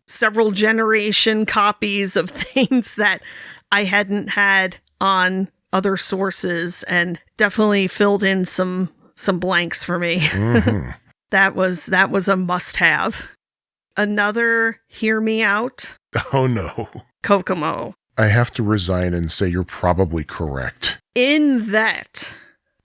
several generation copies of things that I hadn't had on other sources, and definitely filled in some blanks for me. That was a must-have. Another Hear Me Out. Oh no. Kokomo. I have to resign and say you're probably correct. In that,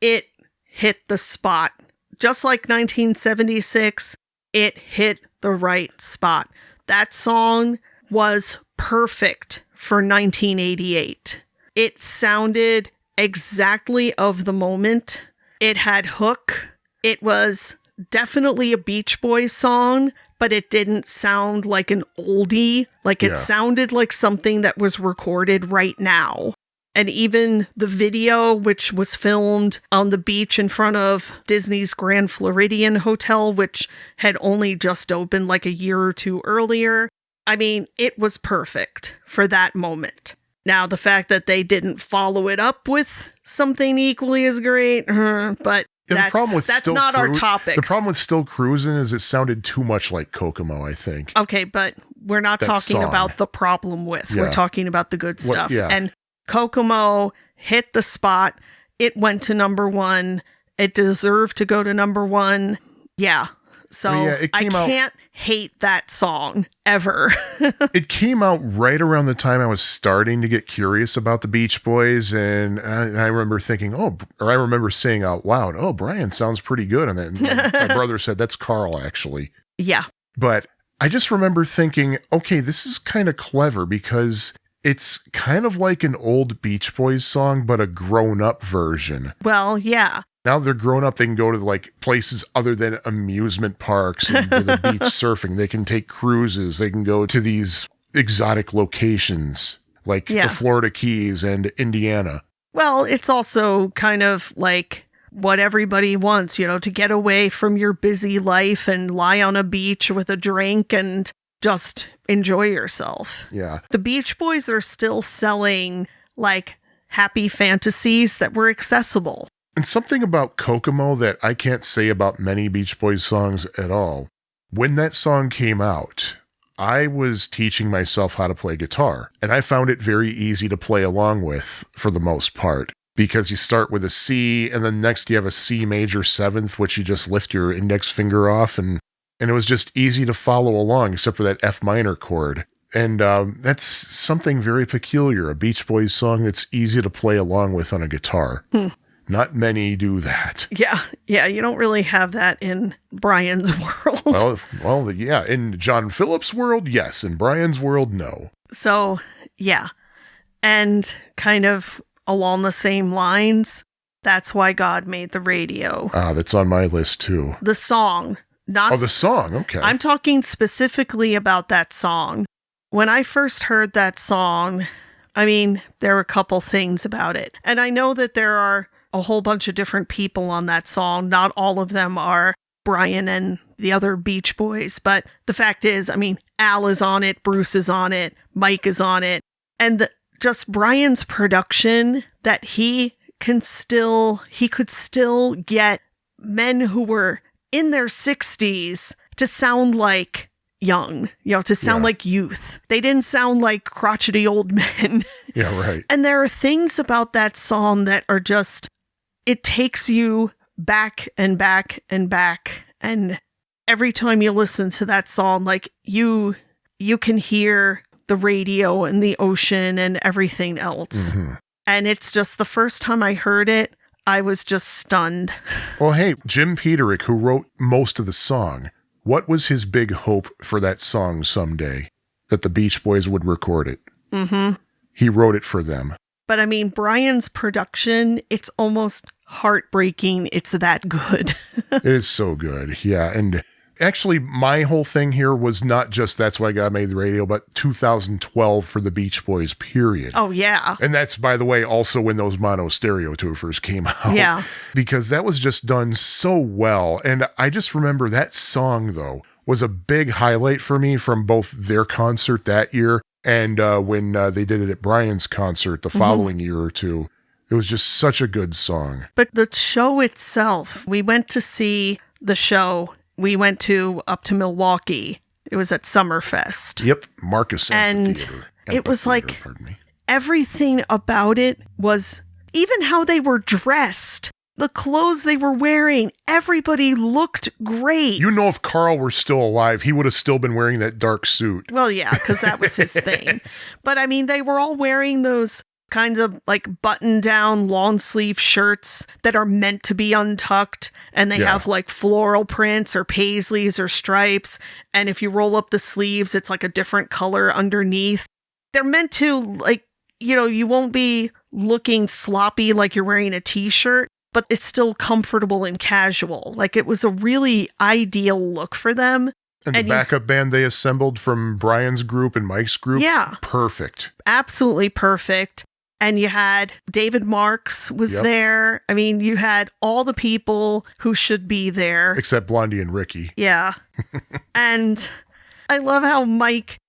it hit the spot. Just like 1976, it hit the right spot. That song was perfect for 1988. It sounded exactly of the moment. It had hook. It was definitely a Beach Boys song, but it didn't sound like an oldie. Like it sounded like something that was recorded right now. And even the video, which was filmed on the beach in front of Disney's Grand Floridian Hotel, which had only just opened like a year or two earlier. I mean, it was perfect for that moment. Now, the fact that they didn't follow it up with something equally as great, but that's not our topic. The problem with Still Cruisin' is it sounded too much like Kokomo, I think. Okay, but we're not talking about the problem with. We're talking about the good stuff. And Kokomo hit the spot. It went to number one. It deserved to go to number one. Yeah. So I can't hate that song ever. It came out right around the time I was starting to get curious about the Beach Boys. And I remember thinking, I remember saying out loud, Brian sounds pretty good on that. And my brother said, that's Carl, actually. Yeah. But I just remember thinking, okay, this is kind of clever because it's kind of like an old Beach Boys song, but a grown-up version. Well, yeah. Now they're grown up, they can go to like places other than amusement parks and to the beach surfing. They can take cruises. They can go to these exotic locations like the Florida Keys and Indiana. Well, it's also kind of like what everybody wants, to get away from your busy life and lie on a beach with a drink and just enjoy yourself. Yeah. The Beach Boys are still selling like happy fantasies that were accessible. And something about Kokomo that I can't say about many Beach Boys songs at all. When that song came out, I was teaching myself how to play guitar, and I found it very easy to play along with for the most part, because you start with a C, and then next you have a C major seventh, which you just lift your index finger off, and it was just easy to follow along, except for that F minor chord. And that's something very peculiar, a Beach Boys song that's easy to play along with on a guitar. Not many do that. Yeah, you don't really have that in Brian's world. Well, yeah, in John Phillips' world, yes. In Brian's world, no. So, yeah. And kind of along the same lines, that's why God made the radio. That's on my list, too. The song. The song, okay. I'm talking specifically about that song. When I first heard that song, I mean, there were a couple things about it. And I know that there are a whole bunch of different people on that song. Not all of them are Brian and the other Beach Boys. But the fact is, I mean, Al is on it, Bruce is on it, Mike is on it. And just Brian's production that he could still get men who were in their 60s to sound like young, to sound like youth. They didn't sound like crotchety old men. Yeah, right. And there are things about that song that are just, it takes you back and back and back. And every time you listen to that song, like you can hear the radio and the ocean and everything else. Mm-hmm. And it's just the first time I heard it, I was just stunned. Well, hey, Jim Peterick, who wrote most of the song, what was his big hope for that song someday? That the Beach Boys would record it. Mm-hmm. He wrote it for them. But I mean, Brian's production, it's almost heartbreaking. It's that good. It is so good. Yeah. And actually, my whole thing here was not just That's Why God Made the Radio, but 2012 for the Beach Boys, period. Oh, yeah. And that's, by the way, also when those mono stereo toofers came out. Yeah. Because that was just done so well. And I just remember that song, though, was a big highlight for me from both their concert that year and when they did it at Brian's concert the following year or two. It was just such a good song. But the show itself, we went to see the show. We went up to Milwaukee. It was at Summerfest. Yep, Marcus and it was like everything about it was, even how they were dressed the clothes they were wearing, everybody looked great. You know, if Carl were still alive, he would have still been wearing that dark suit. Well, yeah, because that was his thing. But I mean, they were all wearing those kinds of like button down long sleeve shirts that are meant to be untucked, and they have like floral prints or paisleys or stripes, and if you roll up the sleeves it's like a different color underneath. They're meant to, like, you know, you won't be looking sloppy like you're wearing a t-shirt, but it's still comfortable and casual. Like, it was a really ideal look for them. And the backup band they assembled from Brian's group and Mike's group, perfect. Absolutely perfect. And you had David Marks was there. I mean, you had all the people who should be there. Except Blondie and Ricky. Yeah. And I love how Mike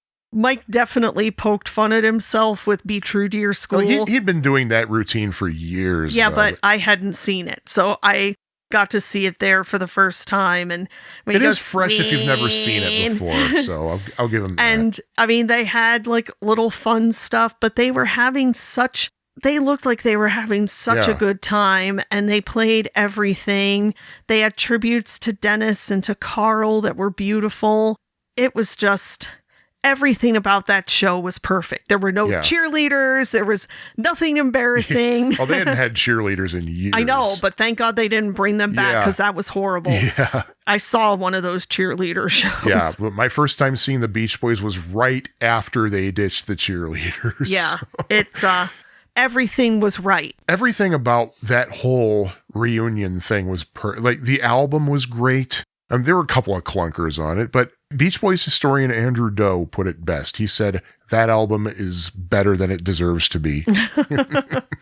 definitely poked fun at himself with Be True to Your School. Well, he'd been doing that routine for years. Yeah, but I hadn't seen it. So I got to see it there for the first time. And it is fresh if you've never seen it before. So I'll give him that. And I mean, they had like little fun stuff, but they looked like they were having such a good time, and they played everything. They had tributes to Dennis and to Carl that were beautiful. It was just, everything about that show was perfect. There were no cheerleaders. There was nothing embarrassing. Oh, they hadn't had cheerleaders in years. I know, but thank God they didn't bring them back, because that was horrible. Yeah. I saw one of those cheerleader shows. Yeah, but my first time seeing the Beach Boys was right after they ditched the cheerleaders. Yeah, it's, everything was right. Everything about that whole reunion thing was like, the album was great. There were a couple of clunkers on it, but Beach Boys historian Andrew Doe put it best. He said, that album is better than it deserves to be.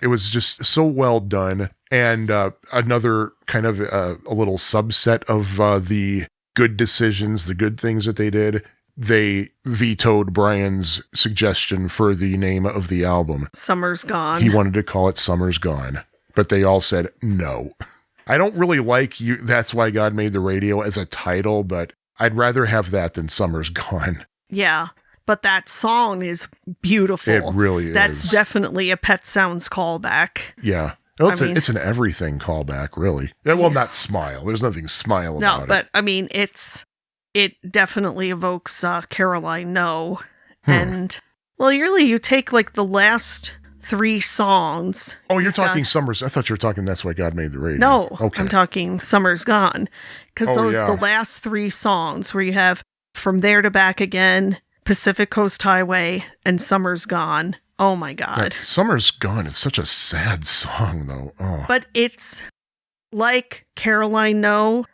It was just so well done. And another kind of a little subset of the good decisions, the good things that they did, they vetoed Brian's suggestion for the name of the album. Summer's Gone. He wanted to call it Summer's Gone, but they all said no. I don't really like you. That's Why God Made the Radio as a title, but I'd rather have that than Summer's Gone. Yeah, but that song is beautiful. It really is. That's definitely a Pet Sounds callback. Yeah. Well, it's an everything callback, really. Well, not Smile. There's nothing Smile about it. No, but I mean, it definitely evokes Caroline No. And, well, really, you take like the last 3 songs. Oh, you're talking Summers. I thought you were talking That's Why God Made the Radio. No, okay. I'm talking Summer's Gone. Because the last 3 songs where you have From There to Back Again, Pacific Coast Highway, and Summer's Gone. Oh my God. Yeah, Summer's Gone. It's such a sad song, though. Oh. But it's like Caroline No.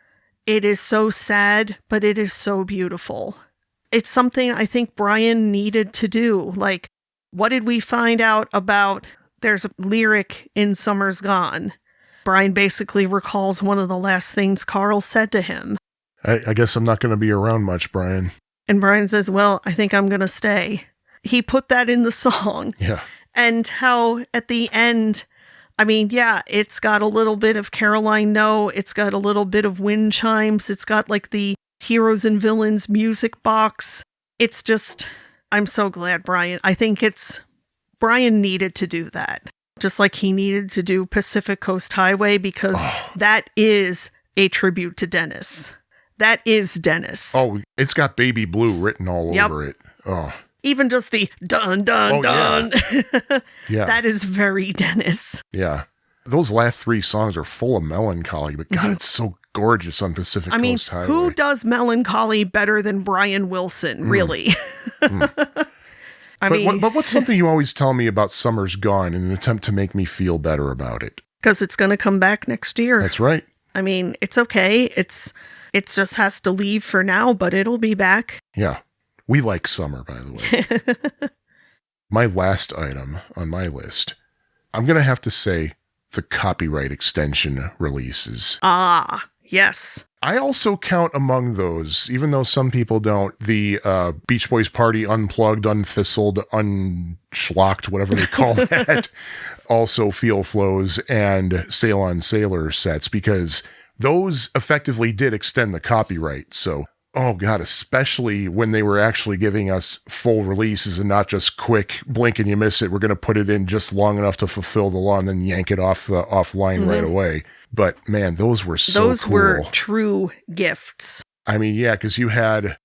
It is so sad, but it is so beautiful. It's something I think Brian needed to do. Like, what did we find out about? There's a lyric in Summer's Gone. Brian basically recalls one of the last things Carl said to him. I guess I'm not going to be around much, Brian. And Brian says, well, I think I'm going to stay. He put that in the song. Yeah. And how at the end, I mean, yeah, it's got a little bit of Caroline No. It's got a little bit of wind chimes. It's got like the Heroes and Villains music box. It's just, I'm so glad I think Brian needed to do that. Just like he needed to do Pacific Coast Highway, because that is a tribute to Dennis. That is Dennis. Oh, it's got Baby Blue written all over it. Oh. Even just the dun, dun, dun. Yeah. That is very Dennis. Yeah. Those last 3 songs are full of melancholy, but God, it's so gorgeous on Pacific Coast Highway. Who does melancholy better than Brian Wilson, really? But what's something you always tell me about Summer's Gone in an attempt to make me feel better about it? Because it's going to come back next year. That's right. I mean, it's okay. It just has to leave for now, but it'll be back. Yeah. We like summer, by the way. My last item on my list, I'm going to have to say the copyright extension releases. Ah, yes. I also count among those, even though some people don't, the Beach Boys Party Unplugged, Unthistled, Unschlocked, whatever they call that, also Feel Flows and Sail on Sailor sets, because those effectively did extend the copyright. So, oh God, especially when they were actually giving us full releases and not just quick blink and you miss it. We're going to put it in just long enough to fulfill the law and then yank it offline right away. But man, those were so Those cool. were true gifts. I mean, yeah, because you had,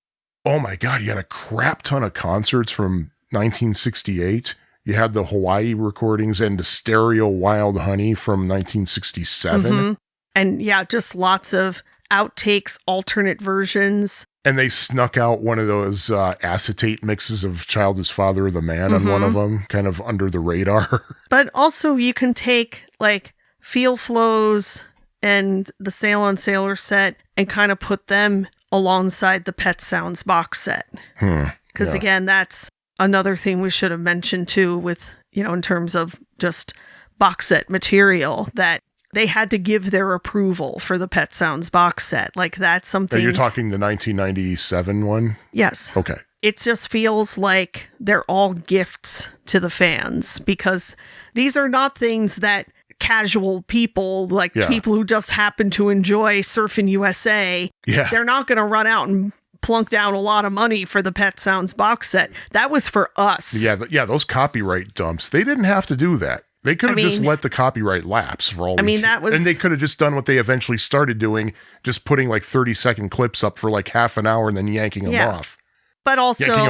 oh my God, you had a crap ton of concerts from 1968. You had the Hawaii recordings and the stereo Wild Honey from 1967. Mm-hmm. And yeah, just lots of outtakes, alternate versions. And they snuck out one of those acetate mixes of Child is Father of the Man on one of them, kind of under the radar. But also you can take like Feel Flows and the Sail on Sailor set and kind of put them alongside the Pet Sounds box set. Because again, that's another thing we should have mentioned too with, in terms of just box set material, that they had to give their approval for the Pet Sounds box set. Like that's something. Are you talking the 1997 one? Yes. Okay. It just feels like they're all gifts to the fans, because these are not things that casual people, like people who just happen to enjoy Surfing USA, they're not going to run out and plunk down a lot of money for the Pet Sounds box set. That was for us. Yeah, those copyright dumps, they didn't have to do that. They could have just let the copyright lapse for all that was... And they could have just done what they eventually started doing, just putting like 30-second clips up for like half an hour and then yanking them off. But also... Yanking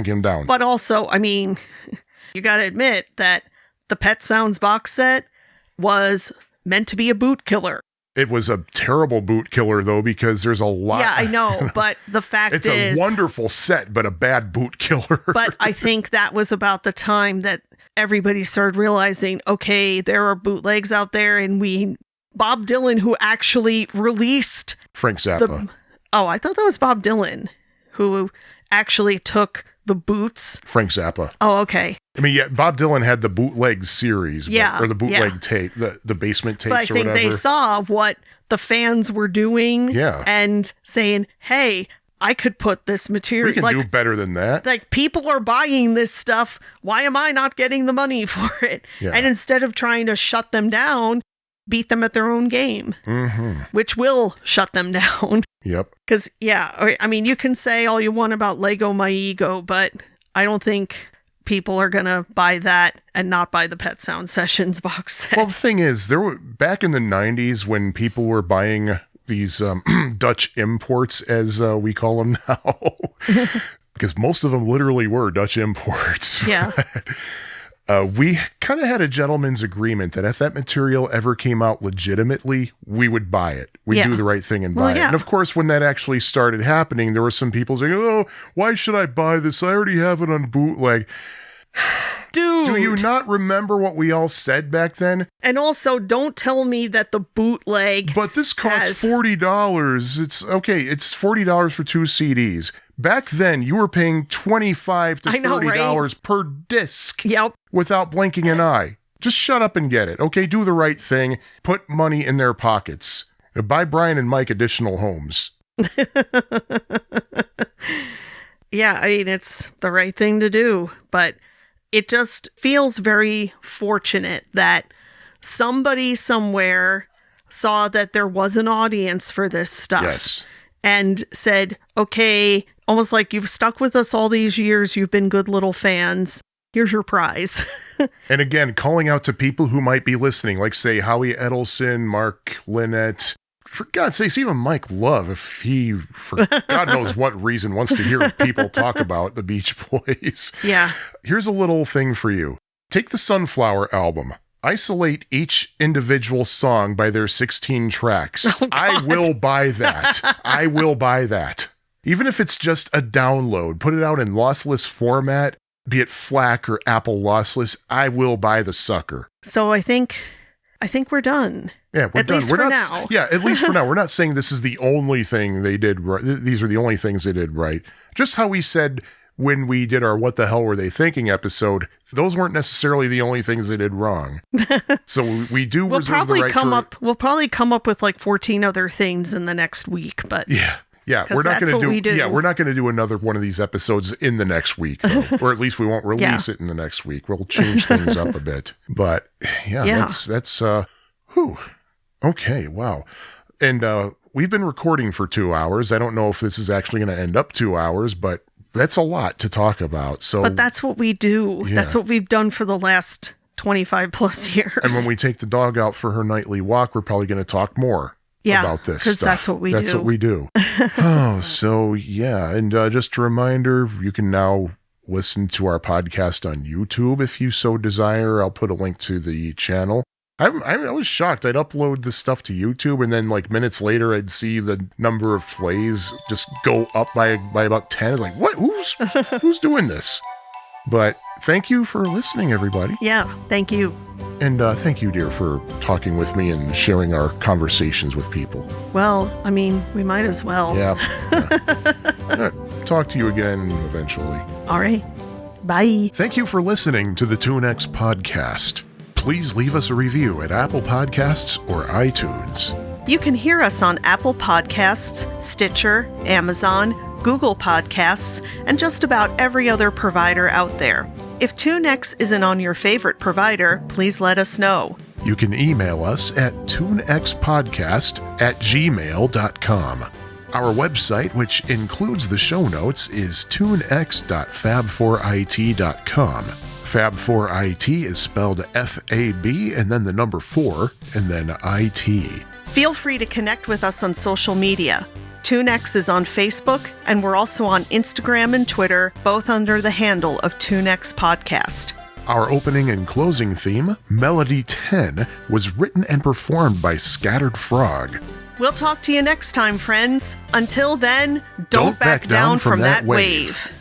them down. But also, you got to admit that the Pet Sounds box set was meant to be a boot killer. It was a terrible boot killer, though, because there's a lot... Yeah, I know, but the fact is... It's a wonderful set, but a bad boot killer. But I think that was about the time that everybody started realizing, okay, there are bootlegs out there, and Bob Dylan, who actually released... Frank Zappa. I thought that was Bob Dylan, who actually took the boots. Frank Zappa. Oh, okay. Bob Dylan had the bootleg series, or the bootleg tape, the basement tapes, but I think they saw what the fans were doing, and saying, "Hey, I could put this material. We can do better than that. Like people are buying this stuff. Why am I not getting the money for it?" Yeah. And instead of trying to shut them down, beat them at their own game, which will shut them down. Yep. Because you can say all you want about Lego My Ego, but I don't think people are going to buy that and not buy the Pet Sound Sessions box set. Well, the thing is, back in the 90s when people were buying these Dutch imports, as we call them now, because most of them literally were Dutch imports. Yeah. We kind of had a gentleman's agreement that if that material ever came out legitimately, we would buy it. We'd do the right thing and buy it. And of course, when that actually started happening, there were some people saying, "Oh, why should I buy this? I already have it on bootleg." Dude. Do you not remember what we all said back then? And also, don't tell me that the bootleg... But this costs $40. It's okay, it's $40 for 2 CDs. Back then, you were paying $25 to $30 per disc. Yep. Without blinking an eye. Just shut up and get it. Okay, do the right thing. Put money in their pockets. Buy Brian and Mike additional homes. Yeah, it's the right thing to do, but it just feels very fortunate that somebody somewhere saw that there was an audience for this stuff. Yes. And said, okay, almost like you've stuck with us all these years, you've been good little fans. Here's your prize. And again, calling out to people who might be listening, like say Howie Edelson, Mark Lynette, for God's sakes, even Mike Love, if he, for God knows what reason, wants to hear people talk about the Beach Boys. Yeah. Here's a little thing for you. Take the Sunflower album. Isolate each individual song by their 16 tracks. Oh, I will buy that. I will buy that. Even if it's just a download, put it out in lossless format, be it FLAC or Apple lossless, I will buy the sucker. So I think we're done. Yeah, we're at done. Least we're for not, now. Yeah, at least for now. We're not saying this is the only thing they did right. These are the only things they did right. Just how we said when we did our What the Hell Were They Thinking episode, those weren't necessarily the only things they did wrong. So we do reserve the right We'll probably come up with like 14 other things in the next week, but yeah, we're not going to do. Yeah, we're not going to do another one of these episodes in the next week, though. Or at least we won't release it in the next week. We'll change things up a bit. But that's whew. Okay, wow. And we've been recording for 2 hours. I don't know if this is actually going to end up 2 hours, but that's a lot to talk about. So, but that's what we do. Yeah. That's what we've done for the last 25 plus years. And when we take the dog out for her nightly walk, we're probably going to talk more about this stuff. Because that's what we do. That's what we do. Oh, so yeah. And just a reminder, you can now listen to our podcast on YouTube if you so desire. I'll put a link to the channel. I was shocked. I'd upload this stuff to YouTube, and then like minutes later, I'd see the number of plays just go up by about 10. It's like, what? Who's doing this? But thank you for listening, everybody. Yeah, thank you. And thank you, dear, for talking with me and sharing our conversations with people. Well, I mean, we might as well. Yeah. Talk to you again eventually. All right. Bye. Thank you for listening to the TuneX podcast. Please leave us a review at Apple Podcasts or iTunes. You can hear us on Apple Podcasts, Stitcher, Amazon, Google Podcasts, and just about every other provider out there. If TuneX isn't on your favorite provider, please let us know. You can email us at tunexpodcast@gmail.com. Our website, which includes the show notes, is tunex.fab4it.com. Fab4IT is spelled F-A-B and then the number 4 and then I-T. Feel free to connect with us on social media. TuneX is on Facebook, and we're also on Instagram and Twitter, both under the handle of TuneX Podcast. Our opening and closing theme, Melody 10, was written and performed by Scattered Frog. We'll talk to you next time, friends. Until then, don't back down from that wave.